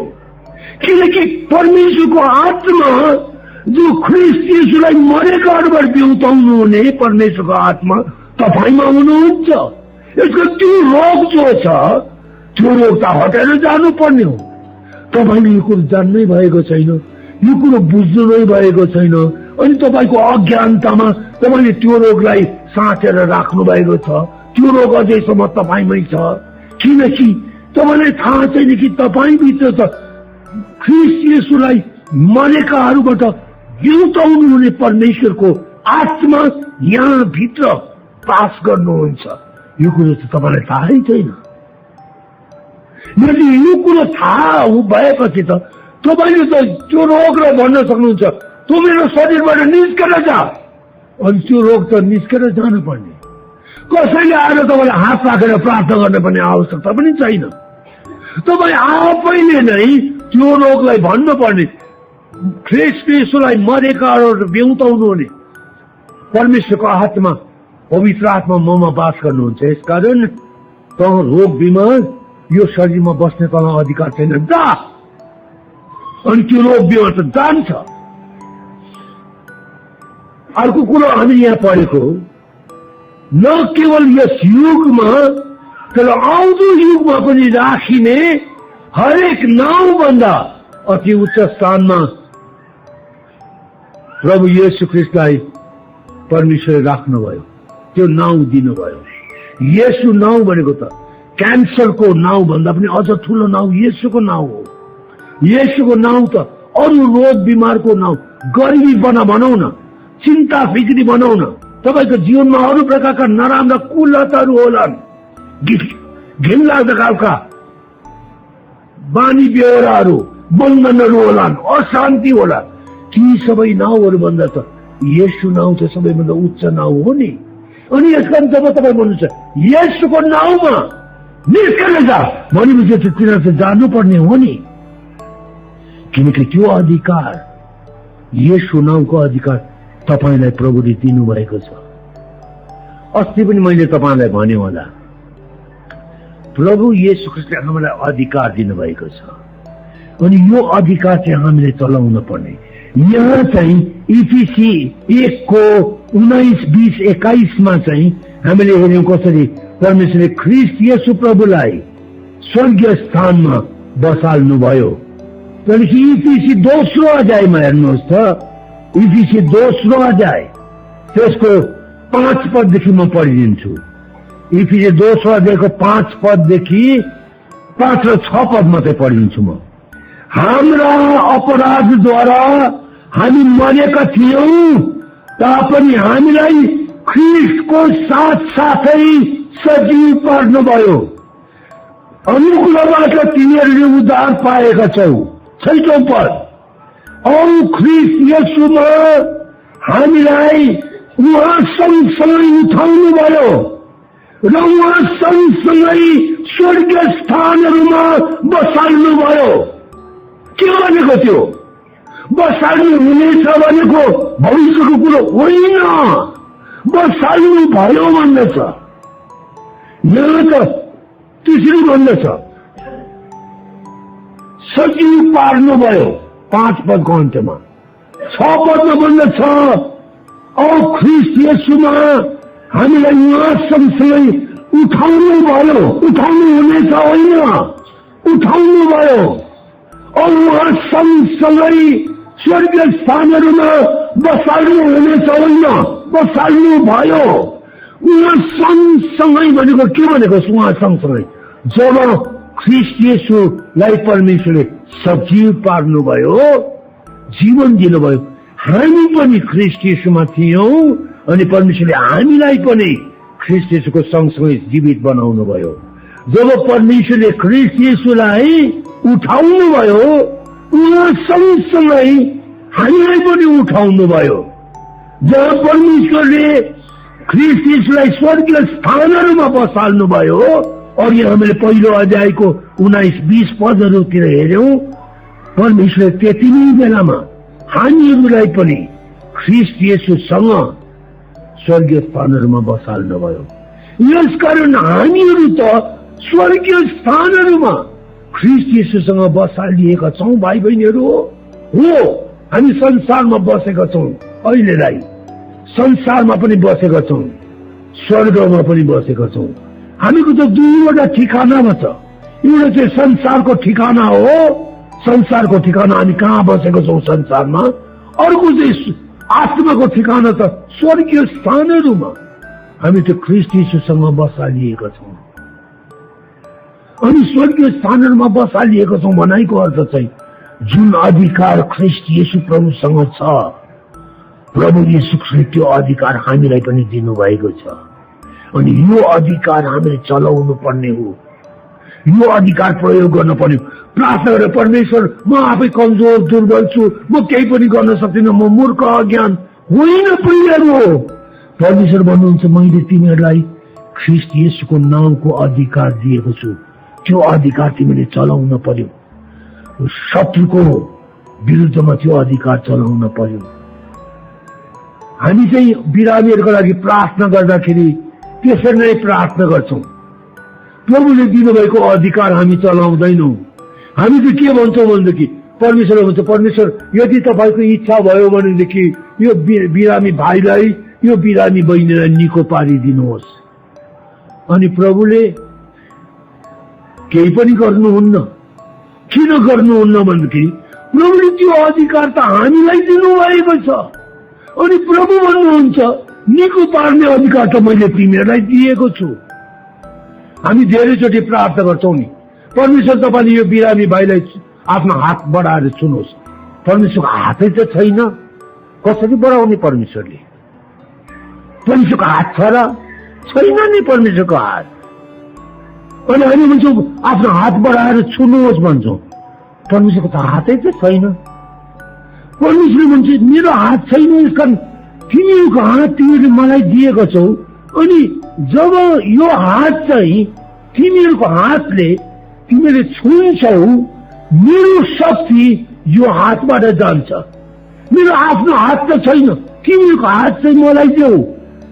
किनकि परमेश्वरको आत्मा जो ख्रीष्ट येशूलाई मरेकाहरूबाट बिउताउनु हुने परमेश्वरको आत्मा तपाईँमा हुनुहुन्छ। यसको त्यो रोग जो छ, त्यो रोग त हटेर जानुपर्ने हो। तपाईँले यो कुरो जान्नै भएको छैन, यो कुरो बुझ्नु नै भएको छैन, अनि तपाईँको अज्ञानतामा तपाईँले त्यो रोगलाई साँचेर राख्नु भएको छ। त्यो रोग अझैसम्म तपाईँमै छ, किनकि तपाईँलाई थाहा छैन कि तपाईँभित्र त ख्रीष्ट येशूलाई मरेकाहरूबाट बिउताउनु हुने परमेश्वरको आत्मा यहाँ भित्र बास गर्नुहुन्छ। यो कुरो त तपाईँलाई थाहै छैन। यदि यो कुरो थाहा भएपछि त तपाईँले त त्यो रोगलाई भन्न सक्नुहुन्छ, तँ मेरो शरीरबाट निस्केर जा, अनि त्यो रोग त निस्केर जानुपर्ने। कसैले आएर तपाईँलाई हात राखेर प्रार्थना गर्ने पनि आवश्यकता पनि छैन। तपाईँ आफैले नै त्यो रोगलाई भन्नुपर्ने, ख्रीष्ट येशूलाई मरेकाहरू बिउताउनु हुने परमेश्वरको आत्मा, पवित्र आत्मा ममा बास गर्नुहुन्छ। यसकारण त रोग बिमार यो शरीरमा बस्ने तँलाई अधिकार छैन, जा। अनि त्यो रोग बिमार त जान्छ। अर्को कुरो हामी यहाँ पढेको, न केवल यस युगमा तर आउँदो युगमा पनि राखिने हरेक नाउँभन्दा अति उच्च स्थानमा प्रभु येशू ख्रीष्टलाई परमेश्वरले राख्नुभयो। त्यो नाउँ दिनुभयो। येशू नाउँ भनेको त क्यान्सरको नाउँ भन्दा पनि अझ ठूलो नाउँ येशूको नाउँ हो। येशूको नाउँ त अरू रोग बिमारको नाउँ। गरिबी भनौँ न, चिन्ता फिक्री भनौँ न, तपाईको जीवनमा अरू प्रकारका नराम्रा कुलतहरू होलान्, घिनलाग्दा खालका बानी बेहोराहरू, बन्धनहरू होलान्, अशान्ति होला। ती सबै नाउँहरू भन्दा त येशू नाउँ त सबैभन्दा उच्च नाउँ हो नि। अनि यसका जब तपाईँ भन्नुहुन्छ येशूको नाउँमा निस्केर जा भनेपछि त तिनीहरू त जानुपर्ने हो नि, किनकि त्यो अधिकार, येशू नाउँको अधिकार तपाईलाई प्रभुले दिनुभएको छ। अस्ति पनि मैले तपाईलाई भने होला, प्रभु येशू ख्रीष्टले हामीलाई अधिकार दिनुभएको छ अनि यो अधिकार चाहिँ हामीले चलाउन पर्ने। यहाँ चाहिँ इफिसी 1:19-20-21 चाहिँ हामीले हेर्यौं कसरी परमेश्वरले ख्रीष्ट येशू प्रभुलाई स्वर्गीय स्थानमा बसाल्नु भयो। त्यहाँदेखि इफिसी 2 अध्यायमा हेर्नुहोस् त, इफिसी 2 अध्याय त्यसको 5 पददेखि म पढिदिन्छु। इफिसी 2 अध्यायको 5 पददेखि 5 र 6 पद मात्रै पढिदिन्छु म। हाम्रा अपराधद्वारा हामी मरेका थियौं तापनि हामीलाई ख्रीष्टको साथसाथै सजीव पार्नुभयो। अनुग्रहबाट तिमीहरूले उद्धार पाएका छौ। 6औं पद, औ ख्रीष्ट येशूमा हामीलाई उहाँ सँगसँगै उठाउनु भयो र उहाँ सँगसँगै स्वर्गीय स्थानहरूमा बसाल्नु भयो। के भनेको त्यो? बसाल्नु हुनेछ भनेको भविष्यको कुरो होइन, बसाल्नु भयो भन्दछ। यहाँ त त्यसरी भन्दछ, सजीव पार्नु भयो 5 पदको अन्त्यमा। 6 पदमा भन्दछ, औ ख्रीष्ट येशूमा हामीलाई उहाँ सँगसँगै उठाउनु भयो। उठाउनु हुनेछ होइन, उठाउनु भयो। औ उहाँ सँगसँगै स्वर्गीय स्थानहरूमा बसाल्नु हुनेछ होइन, बसाल्नु भयो। उहाँ सँगसँगै भनेको के भनेको? उहाँ सँगसँगै जब ख्रीष्ट येशूलाई परमेश्वरले सजीव पार्नुभयो, जीवन दिनुभयो, हामी पनि ख्रीष्ट येशूमा थियौं अनि परमेश्वरले हामीलाई पनि ख्रीष्ट येशूको सँगसँगै जीवित बनाउनु भयो। जब परमेश्वरले ख्रीष्ट येशूलाई उठाउनु भयो, उहाँ सँगसँगै हामीलाई पनि उठाउनु भयो। जब परमेश्वरले ख्रीष्ट येशूलाई स्वर्गीय स्थानहरूमा बसाल्नु भयो, और यहाँ हामीले पहिलो अध्यायको 19-20 पदहरूतिर हेर्यौं, परमेश्वरले त्यति नै बेलामा हामीहरूलाई पनि ख्रीष्ट येशूसँग स्वर्गीय स्थानहरूमा बसाल्नु भयो। यसकारण हामीहरू त स्वर्गीय स्थानहरूमा ख्रीष्ट येशूसँग बसालिएका छौं भाइ बहिनीहरू। हो, हामी संसारमा बसेका छौं, अहिलेलाई संसारमा पनि बसेका छौं, स्वर्गमा पनि बसेका छौं। हामीको त 2वटा ठिकानामा छ। एउटा चाहिँ संसारको ठिकाना हो, संसारको ठिकाना हामी कहाँ बसेको छौं संसारमा। अर्को चाहिँ आत्माको ठिकाना त स्वर्गीय स्थानहरूमा। हामी त ख्रीष्ट येशूसँग बसालिएका छौं अनि स्वर्गीय स्थानहरूमा बसालिएका छौं भनाइको अर्थ चाहिँ जुन अधिकार ख्रीष्ट येशू प्रभुसँग छ, प्रभु येशू ख्रीष्टले त्यो अधिकार हामीलाई पनि दिनुभएको छ अनि यो अधिकार हामीले चलाउनु पर्ने हो। यो अधिकार प्रयोग गर्न पर्ने। प्रार्थना गरेर परमेश्वर म आफै कमजोर दुर्बल छु, म केही पनि गर्न सक्दिनँ, म मूर्ख अज्ञान होइन प्रियहरू हो। परमेश्वर भन्नुहुन्छ मैले तिमीहरूलाई ख्रीष्ट येशूको नामको अधिकार दिएको छु, त्यो अधिकार तिमीले चलाउन पर्यो। शत्रुको विरुद्धमा त्यो अधिकार चलाउन पर्यो। हामी चाहिँ बिरामीहरूको लागि प्रार्थना गर्दाखेरि त्यसरी नै प्रार्थना गर्छौं। प्रभुले दिनुभएको अधिकार हामी चलाउँदैनौं। हामी चाहिँ के भन्छौं भनेदेखि परमेश्वरले भन्छ, परमेश्वर यदि तपाईको इच्छा भयो भनेदेखि यो बिरामी भाइलाई, यो बिरामी बहिनीलाई निको पारिदिनुहोस्। अनि प्रभुले केही पनि गर्नुहुन्न। किन गर्नुहुन्न भनेदेखि प्रभुले त्यो अधिकार त हामीलाई दिनुभएको छ। अनि प्रभु भन्नुहुन्छ निको पार्ने अधिकार त मैले तिमीहरूलाई दिएको छु। हामी धेरैचोटि प्रार्थना गर्छौं नि, परमेश्वर तपाईँले यो बिरामी भाइलाई आफ्नो हात बढाएर छुनुहोस्। परमेश्वरको हातै त छैन, कसरी बढाउने परमेश्वरले? परमेश्वरको हात छ र? छैन नि परमेश्वरको हात। अनि हामी भन्छौँ आफ्नो हात बढाएर छुनुहोस् भन्छौँ, परमेश्वरको त हातै त छैन। परमेश्वरले भन्छ मेरो हात छैन, यसकारण तिमीहरूको हात तिमीले मलाई दिएको छौ। अनि जब यो हात चाहिँ तिमीहरूको हातले तिमीले छुन्छौ, मेरो शक्ति यो हातबाट जान्छ। मेरो आफ्नो हात त छैन, तिमीहरूको हात चाहिँ मलाई देऊ,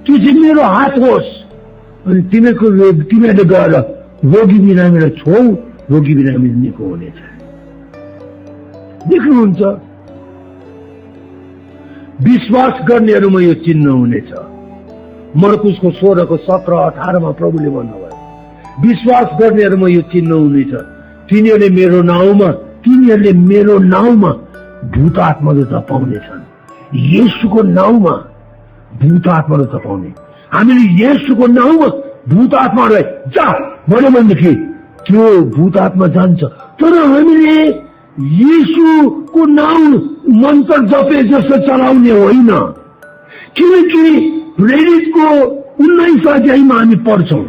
त्यो चाहिँ मेरो हात होस्। अनि तिमीहरूले गएर रोगी बिरामीलाई छौ, रोगी बिरामी निको हुनेछ। देख्नुहुन्छ, विश्वास गर्नेहरूमा यो चिन्ह हुनेछ। मर्कुसको 16:17-18 प्रभुले भन्नुभयो, विश्वास गर्नेहरूमा यो चिन्ह हुनेछ, तिनीहरूले मेरो नाउँमा भूत आत्माले तपाउनेछन्। येशूको नाउँमा भूत आत्माले तपाउने। हामीले येशूको नाउँमा भूत आत्मालाई जा भन्यो भनेदेखि त्यो भूत आत्मा जान्छ। तर हामीले येशूको नाउँ मन्त्र जपे जस्तो चलाउने होइन, किनकि प्रेरितको 19 अध्यायमा हामी पढ्छौं,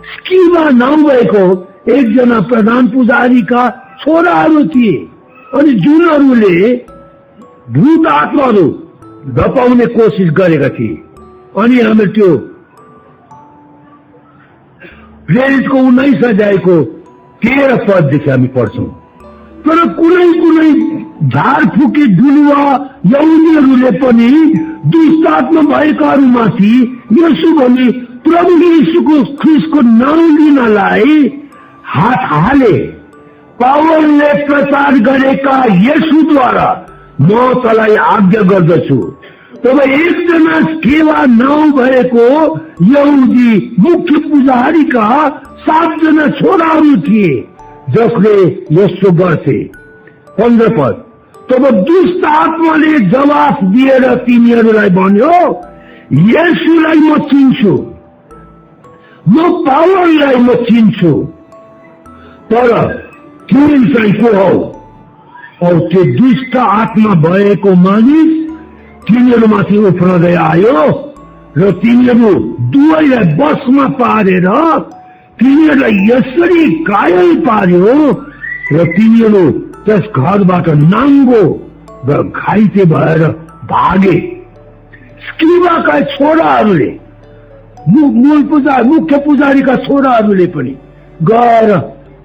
स्किवा नाउँ भएको एकजना प्रधान पुजारीका छोराहरू थिए, अनि जुनहरूले भूत आत्माहरू धपाउने कोसिस गरेका थिए। अनि हामी त्यो प्रेरितको 19 अध्यायको 13 पददेखि हामी पढ्छौं। तर कुनै झारफुके डुलुवा यहुदीहरूले पनि दुष्ट आत्मा भएकाहरूमाथि येशू भनी प्रभु येशूको ख्रिस्टको नाउँ लिनलाई हात हाले। पावलले प्रचार गरेका येशूद्वारा म तँलाई आज्ञा गर्दछु। तब एकजना स्केवा नाउँ भएको यहुदी मुख्य पुजारीका 7 जना छोराहरू थिए जसले यस्तो गर्थे। 15 पद, तब दुष्ट आत्माले जवाफ दिएर तिनीहरूलाई भन्यो, येशूलाई म चिन्छु, म पावललाई म चिन्छु, तर तिमी चाहिँ को हौ? औ त्यो दुष्ट आत्मा भएको मानिस तिनीहरूमाथि उफ्रदै आयो र तिनीहरू दुवैलाई बसमा पारेर तिनीहरूलाई यसरी घायल पार्यो र तिनीहरू त्यस घरबाट नाङ्गो र घाइते भएर भागे। स्किवाका छोराहरूले, मुख्य पुजारीका छोराहरूले पनि गएर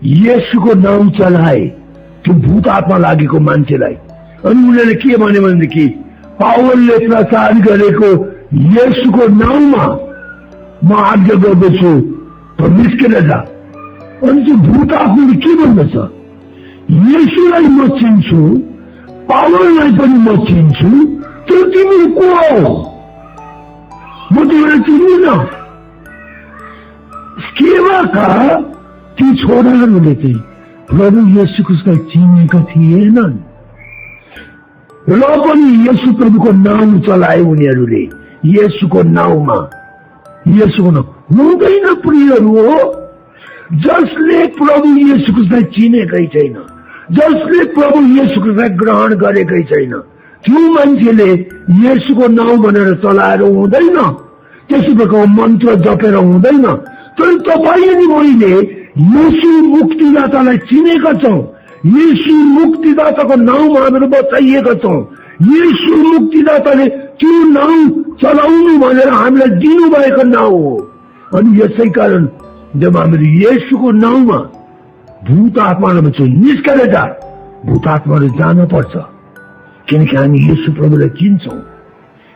येशूको नाउँ चलाए त्यो भूत आत्मा लागेको मान्छेलाई। अनि उनीहरूले के भन्यो भनेदेखि पावलले प्रचार गरेको येशूको नाउँमा म आज्ञा गर्दछु, त निस्केर जा। अनि त्यो भूत आत्माले के भन्दछ? येशूलाई म चिन्छु, पावललाई पनि म चिन्छु, तर तिमी को हौ? म तिमीलाई चिन्दिन। स्केवाका ती छोराहरूले चाहिँ प्रभु येशू ख्रिस्टलाई चिनेका थिएनन् र पनि येशू प्रभुको नाउँ चलाए उनीहरूले। येशूको नाउँमा, येशूको नाउँ हुँदैन प्रियहरू हो, जसले प्रभु येशू ख्रिस्टलाई चिनेकै छैन, जसले प्रभु येशू ख्रिस्टलाई ग्रहण गरेकै छैन, त्यो मान्छेले येशूको नाउँ भनेर चलाएर हुँदैन, त्यसो प्रकारको मन्त्र जपेर हुँदैन। तर तपाईँ अनि मैले येशू मुक्तिदातालाई चिनेका छौं, येशू मुक्तिदाताको नाउँमा हामीहरू बचाइएका छौं। येशू मुक्तिदाताले त्यो नाउँ चलाउनु भनेर हामीलाई दिनुभएको नाउँ हो। अनि यसै कारण जब हामीले येशूको नाउँमा भूत आत्मालाई भन्छौँ निस्केर जा, भूत आत्माले जान पर्छ, किनकि हामी येशू प्रभुलाई चिन्छौं,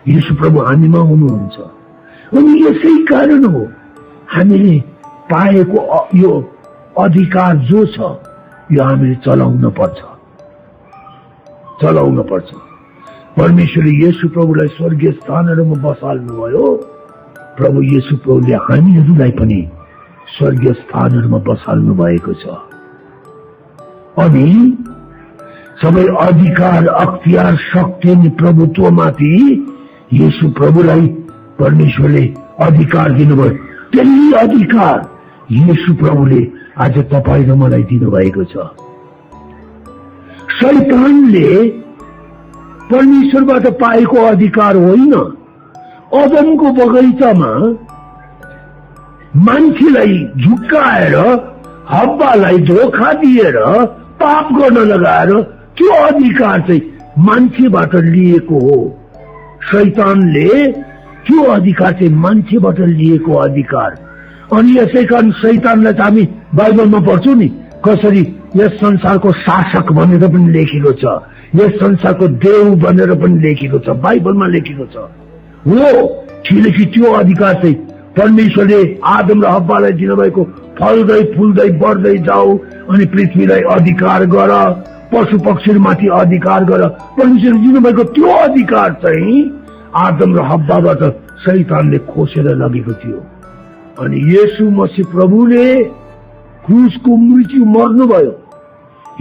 येशू प्रभु हामीमा हुनुहुन्छ। अनि यसै कारण हो हामीले पाएको यो अधिकार जो छ यो हामीले चलाउन पर्छ। परमेश्वरले येशू प्रभुलाई स्वर्गीय स्थानहरूमा बसाल्नु भयो। प्रभु येशू प्रभुले हामीहरूलाई पनि स्वर्गीय स्थानहरूमा बसाल्नु भएको छ। अनि सबै अधिकार, अख्तियार, शक्ति अनि प्रभुत्वमाथि येशू प्रभुलाई परमेश्वरले अधिकार दिनुभयो। त्यही अधिकार येशू प्रभुले आज तपाईँ र मलाई दिनुभएको छ। शैतानले परमेश्वरबाट पाएको अधिकार होइन। अदमको बगैँचामा मान्छेलाई झुक्काएर हव्वालाई धोखा दिएर पाप गर्न लगाएर त्यो अधिकार चाहिँ मान्छेबाट लिएको हो। शैतानले त्यो अधिकार चाहिँ मान्छेबाट लिएको अधिकार। अनि यसै कारण शैतानलाई त हामी बाइबलमा पढ्छौँ नि, कसरी यस संसारको शासक भनेर पनि लेखेको छ, यस संसारको देव भनेर पनि लेखेको छ, बाइबलमा लेखेको छ। हो, किनकि त्यो अधिकार चाहिँ परमेश्वरले आदम र हव्वालाई दिनुभएको फल्दै फुल्दै बढ्दै जाऊ अनि पृथ्वीलाई अधिकार गर, पशु पक्षीमाथि अधिकार गर, परमेश्वरले दिनुभएको त्यो अधिकार चाहिँ आदम र हव्वाबाट शैतानले खोसेर लगेको थियो। अनि येशू मसीह प्रभुले क्रुसको मृत्यु मर्नुभयो।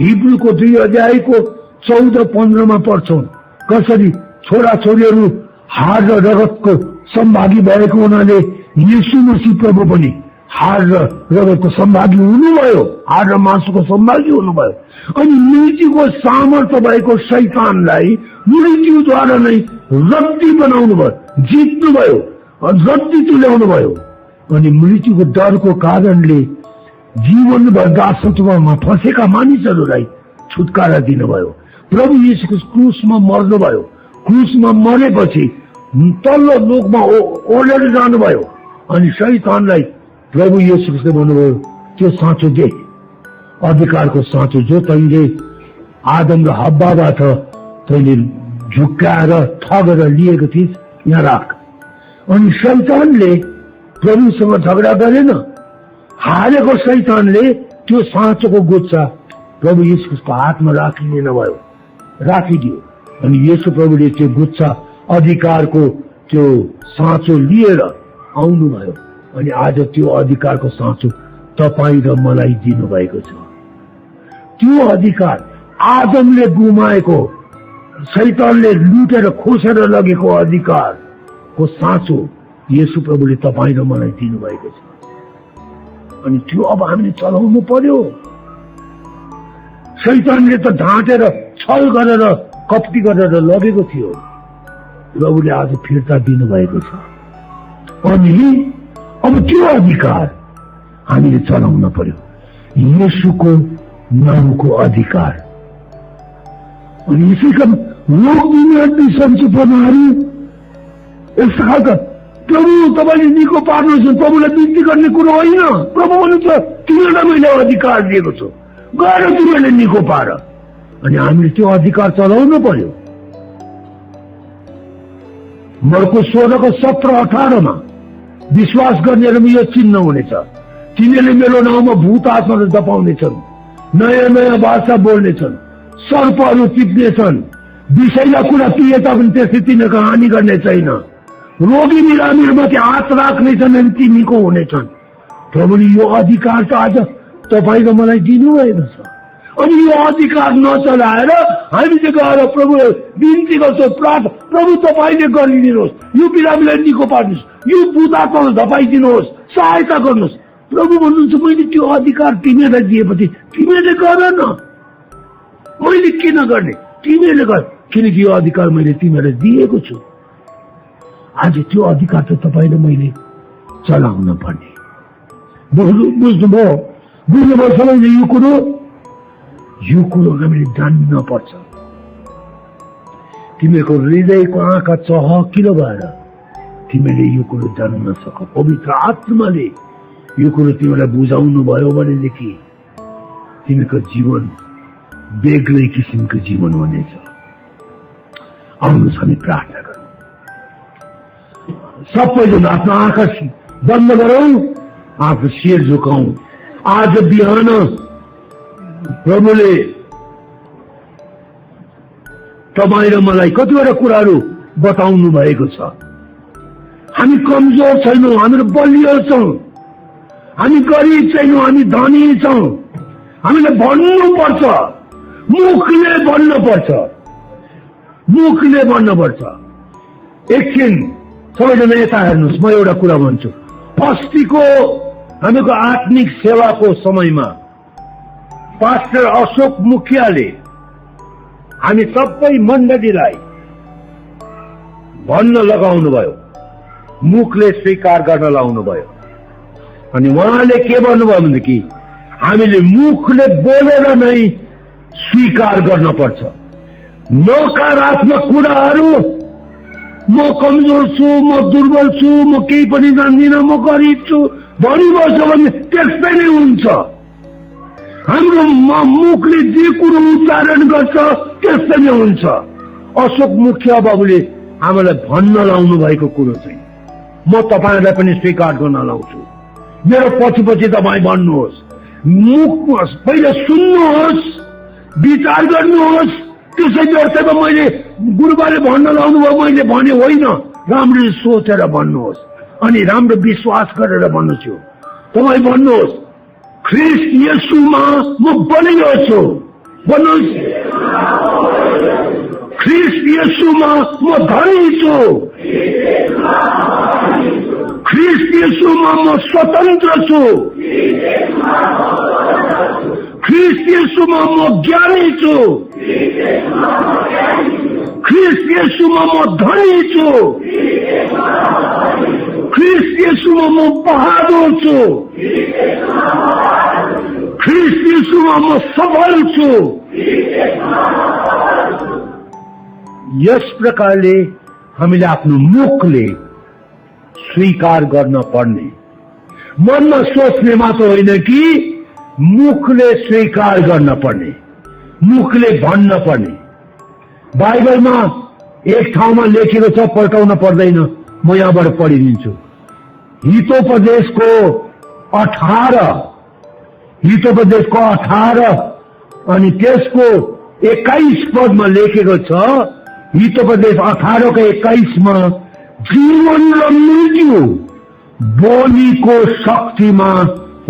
हिब्रूको 2 अध्यायको 14-15 पढ्छौँ कसरी छोरा छोरीहरू हाड र रगतको सम्भागी भएको हुनाले येशू मसीह प्रभु पनि हाड र रगतको सम्भागी हुनुभयो, हाड र मासुको सम्भागी हुनुभयो। अनि मृत्युको सामर्थ्य भएको शैतानलाई मृत्युद्वारा नै रद्दी बनाउनु भयो, जित्नु भयो, रद्दी तुल्याउनु भयो। अनि मृत्युको डरको कारणले जीवनभर दासत्वमा फँसेका मानिसहरूलाई छुटकारा दिनुभयो। प्रभु येशू क्रुसमा मर्नुभयो। क्रुसमा मरेपछि तल्लो लोकमा ओर्लेर जानुभयो। अनि शैतानलाई प्रभु येशूले भन्नुभयो, त्यो साँचो दे, अधिकारको साँचो जो तैले आदम र हव्वाबाट तैले झुक्काएर ठगेर लिएको थिइस्, यहाँ राख। अनि शैतानले प्रभुसँग झगडा गरेन। हारेको शैतानले त्यो साँचोको गुच्छा प्रभु येशूको हातमा राखिदिनु भयो, राखिदियो। अनि येशू प्रभुले त्यो गुच्छा अधिकारको त्यो साँचो लिएर आउनुभयो। अनि आज त्यो अधिकारको साँचो तपाईँ र मलाई दिनुभएको छ। त्यो अधिकार आदमले गुमाएको, शैतानले लुटेर खोसेर लगेको अधिकारको साँचो येशू प्रभुले तपाईँ र मलाई दिनुभएको छ। अनि त्यो अब हामीले चलाउनु पर्यो। शैतानले त ढाँटेर छल गरेर कपटी गरेर लगेको थियो, प्रभुले आज फिर्ता दिनुभएको छ। अनि अब त्यो अधिकार हामीले चलाउन पर्यो, येशूको नामको अधिकार। अनि यसै कारण लोक दुनियाँ सन्चुपनाहरू यस्तो खालका प्रभु तपाईँले निको पार्नुहोस्, प्रभुलाई बिन्ती गर्ने कुरो होइन। प्रभु भन्नुहुन्छ तिमीलाई मैले अधिकार दिएको छु, गएर तिमीले निको पार। अनि हामीले त्यो अधिकार चलाउनु पर्यो। मर्को 16:17-18 विश्वास गर्नेहरूमा यो चिन्ह हुनेछ, तिनीहरूले मेरो नाउँमा भूत आत्माहरू दपाउनेछन्, नयाँ नयाँ भाषा बोल्नेछन्, सर्पहरू टिप्नेछन्, विषैला कुरा पिए तापनि त्यसले तिनीहरूको हानि गर्ने छैन, रोगी बिरामीहरूमाथि हात राख्नेछन् अनि ती निको हुनेछन्। प्रभुले यो अधिकार त आज तपाईँ र मलाई दिनुभएको छ। अनि यो अधिकार नचलाएर हामी चाहिँ गएर प्रभुलाई बिन्ती गर्छौँ, प्रार्थना, प्रभु तपाईँले गरिदिनुहोस्, यो बिरामीलाई निको पार्नुहोस्, यो भूत आत्मालाई धपाइदिनुहोस्, सहायता गर्नुहोस्। प्रभु भन्नुहुन्छ मैले त्यो अधिकार तिमीलाई दिएपछि तिमीले गर न, मैले किन गर्ने, तिमीले गर, किनकि यो अधिकार मैले तिमीलाई दिएको छु। आज त्यो अधिकार त तपाईँ र मैले चलाउन पर्ने। बुझ्नुभयो सबैले यो कुरो हामीले जान्न पर्छ। तिमीहरूको हृदयको आँखा चहकिलो भएर तिमीले यो कुरो जान्न सक। पवित्र आत्माले यो कुरो तिमीलाई बुझाउनु भयो भनेदेखि तिमीको जीवन बेग्लै किसिमको जीवन हुनेछ। आउनुहोस् हामी प्रार्थना गरौँ। सबैजना आफ्नो आँखा बन्द गरौँ, आफ्नो शिर झुकाउँ। आज बिहान प्रभुले तपाईँ र मलाई कतिवटा कुराहरू बताउनु भएको छ। हामी कमजोर छैनौँ, हामीहरू बलियो छौँ, हामी गरिब छैनौँ, हामी धनी छौँ। हामीले भन्नुपर्छ, मुखले भन्नुपर्छ, मुखले भन्नुपर्छ। एकछिन सबैजना यता हेर्नुहोस्, म एउटा कुरा भन्छु। अस्तिको हामीको आत्मिक सेवाको समयमा पास्टर अशोक मुखियाले हामी सबै मण्डलीलाई भन्न लगाउनु भयो, मुखले स्वीकार गर्न लाउनु भयो। अनि उहाँले के भन्नुभयो भनेदेखि हामीले मुखले बोलेर नै स्वीकार गर्न पर्छ। नकारात्मक कुराहरू, म कमजोर छु, म दुर्बल छु, म केही पनि जान्दिनँ, म गरिब छु भनिबस्छ भने त्यस्तै नै हुन्छ। हाम्रो मुखले जे कुरो उच्चारण गर्छ त्यस्तै नै हुन्छ। अशोक मुखिया बाबुले हामीलाई भन्न लाउनु भएको कुरो चाहिँ म तपाईहरुलाई पनि स्वीकार गर्न लाउँछु। मेरो पछि पछि तपाईँ भन्नुहोस्, मुख पहिला सुन्नुहोस्, विचार गर्नुहोस्, त्यसै व्यवस्थामा मैले गुरुबाले भन्न लाउनु भयो, मैले भने होइन, राम्ररी सोचेर भन्नुहोस् अनि राम्रो विश्वास गरेर भन्नुहोस्। तपाईँ भन्नुहोस्, ख्रीष्ट येशूमा म बलियो छु भन्नुहोस्। ख्रीष्ट येशूमा म धनी छु। ख्रीष्ट येशूमा म स्वतन्त्र छु। ख्रीष्ट येशूमा म ज्ञानी छु। ख्रीष्ट येशूमा म धनी छु। ख्रीष्ट येशूमा म बहादुर छु। ख्रीष्ट येशूमा म सफल छु। यस प्रकारले हामीले आफ्नो मुखले स्वीकार गर्न पर्ने, मनमा सोच्ने मात्र होइन कि मुखले स्वीकार गर्न पर्ने, मुखले भन्न पर्ने। बाइबलमा एक ठाउँमा लेखेको छ, पल्टाउन पर्दैन, म यहाँबाट पढिदिन्छु। हितोपदेशको 18 अनि त्यसको 21 पदमा लेखेको छ। हितोपदेश 18:21 जीवन र मृत्यु बोलीको शक्तिमा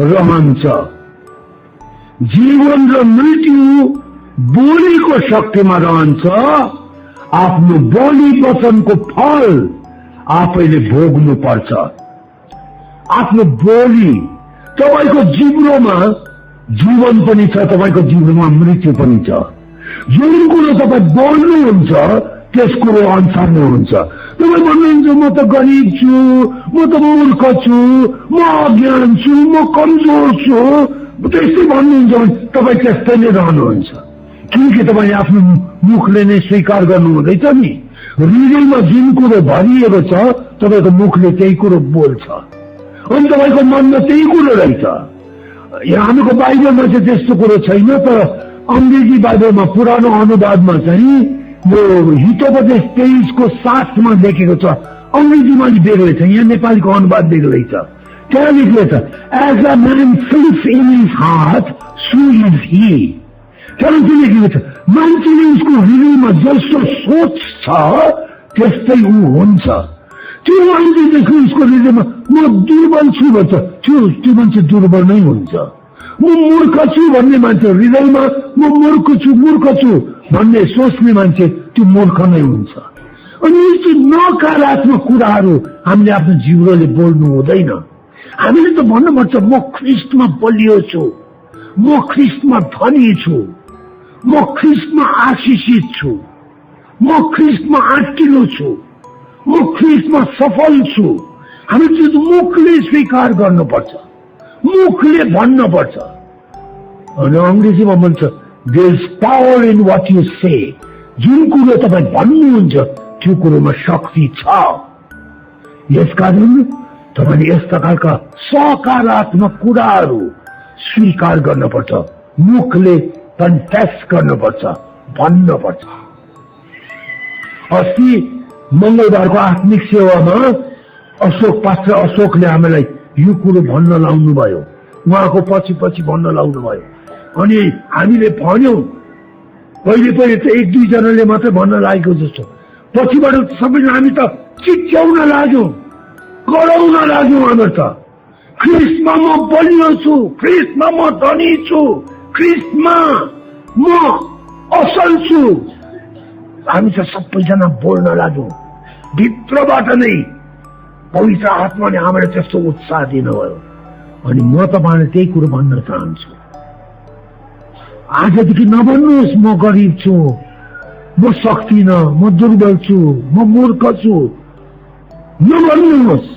रहन्छ। जीवन र मृत्यु बोलीको शक्तिमा रहन्छ। आफ्नो बोली वचनको फल आफैले भोग्नु पर्छ। आफ्नो बोली, तपाईको जिब्रोमा जीवन पनि छ, तपाईको जिब्रोमा मृत्यु पनि छ। जुन कुरो तपाईँ बोल्नुहुन्छ त्यस कुरो अनुसार नै हुन्छ। तपाईँ भन्नुहुन्छ म त गरिब छु, म त मूर्ख छु, म अज्ञान छु, म कमजोर छु, त्यस्तै भन्नुहुन्छ भने तपाईँ त्यस्तै नै रहनुहुन्छ। किनकि तपाईँ आफ्नो मुखले नै स्वीकार गर्नु हुँदैछ नि। हृदयमा जुन कुरो भरिएको छ तपाईँको मुखले त्यही कुरो बोल्छ अनि तपाईँको मनमा त्यही कुरो रहेछ। यहाँ हामीको बाइबलमा चाहिँ त्यस्तो कुरो छैन, तर अंग्रेजी बाइबलमा पुरानो अनुवादमा चाहिँ यो हितोपदेश 23:7 लेखेको छ। अंग्रेजीमा बेग्लै छ, यहाँ नेपालीको अनुवाद बेग्लै छ। त्यहाँ लेखेको छ, as a man thinks in his heart so is he. त्यहाँ चाहिँ लेखेको छ, मान्छेले उसको हृदयमा जस्तो सोच छ त्यस्तै ऊ हुन्छ। त्यो मान्छेदेखि उसको हृदयमा म दुर्बल छु भन्छ, त्यो मान्छे दुर्बल नै हुन्छ। म मूर्ख छु भन्ने मान्छे हृदयमा म मूर्ख छु भन्ने सोच्ने मान्छे त्यो मूर्ख नै हुन्छ। अनि यस्तो नकारात्मक कुराहरू हामीले आफ्नो जिब्रोले बोल्नु हुँदैन। हामीले त भन्नुपर्छ, म ख्रीष्टमा बलियो छु, म ख्रीष्टमा धनी छु, म ख्रीष्टमा आशिषित छु, म ख्रीष्टमा आँटिलो छु, म ख्रीष्टमा सफल छु। हामीले त्यो मुखले स्वीकार गर्नुपर्छ, मुखले भन्नुपर्छ। अनि अंग्रेजीमा भन्छ there is power in what you say. जुन कुरो तपाईँ भन्नुहुन्छ त्यो कुरोमा शक्ति छ। यसकारण तपाईँले यस्ता खालका सकारात्मक कुराहरू स्वीकार गर्नुपर्छ, मुखले कन्फेस गर्नुपर्छ, भन्नुपर्छ। अस्ति मंगलबारको आत्मिक सेवामा पास्टर अशोकले हामीलाई यो कुरो भन्न लाउनु भयो, उहाँको पछि पछि भन्न लाउनु भयो। अनि हामीले भन्यौं, पहिले त 1-2 जनाले मात्रै भन्न लागेको जस्तो, पछिबाट सबैले हामी त चिच्याउन लाग्यौं, कराउन लाग्यौं। हामी त ख्रीष्टमा म बलियो छु, ख्रीष्टमा म धनी छु, ख्रीष्टमा म असल छु। हामी त सबैजना बोल्न लाग्यौं भित्रबाट नै। पवित्र आत्माले हामीलाई त्यस्तो उत्साह दिनुभयो। अनि म तपाईँलाई त्यही कुरो भन्न चाहन्छु, आजदेखि नभन्नुहोस् म गरिब छु, म सक्दिन, म दुर्बल छु, म मूर्ख छु, नभन्नुहोस्।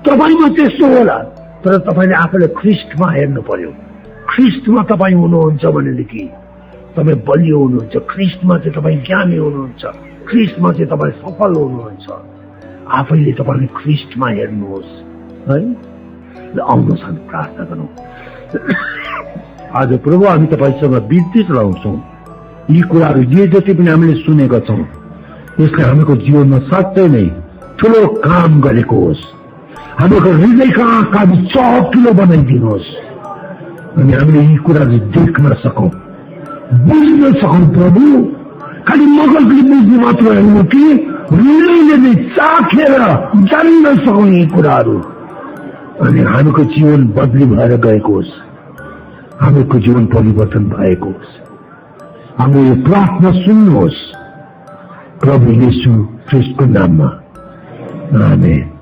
तपाईँमा त्यस्तो होला, तर तपाईँले आफूलाई ख्रिस्टमा हेर्नु पर्यो। ख्रिस्टमा तपाईँ हुनुहुन्छ भनेदेखि तपाईँ बलियो हुनुहुन्छ, ख्रिस्टमा चाहिँ तपाईँ ज्ञानी हुनुहुन्छ, ख्रिस्टमा चाहिँ तपाईँ सफल हुनुहुन्छ। आफैले तपाईँले ख्रिस्टमा हेर्नुहोस् है। ल आउनुहोस् हामी प्रार्थना गरौँ। आज प्रभु हामी तपाईसँग बिन्ती चढाउँछौँ, यी कुराहरू जे जति पनि हामीले सुनेका छौँ यसले हामीको जीवनमा साँच्चै नै ठुलो काम गरेको होस्। हामीको हृदयका आँखाहरू चहकिलो बनाइदिनुहोस् अनि हामीले यी कुराहरू देख्न सकौँ, बुझ्न सकौँ। प्रभु खालि मगजले बुझ्नु मात्र होइन कि हृदयले नै चाखेर जान्न सकौँ यी कुराहरू, अनि हामीको जीवन बदली भएर गएको होस्, हामीको जीवन परिवर्तन भएको होस्। हाम्रो यो प्रार्थना सुन्नुहोस् प्रभु येशू ख्रिस्टको नाममा, आमेन।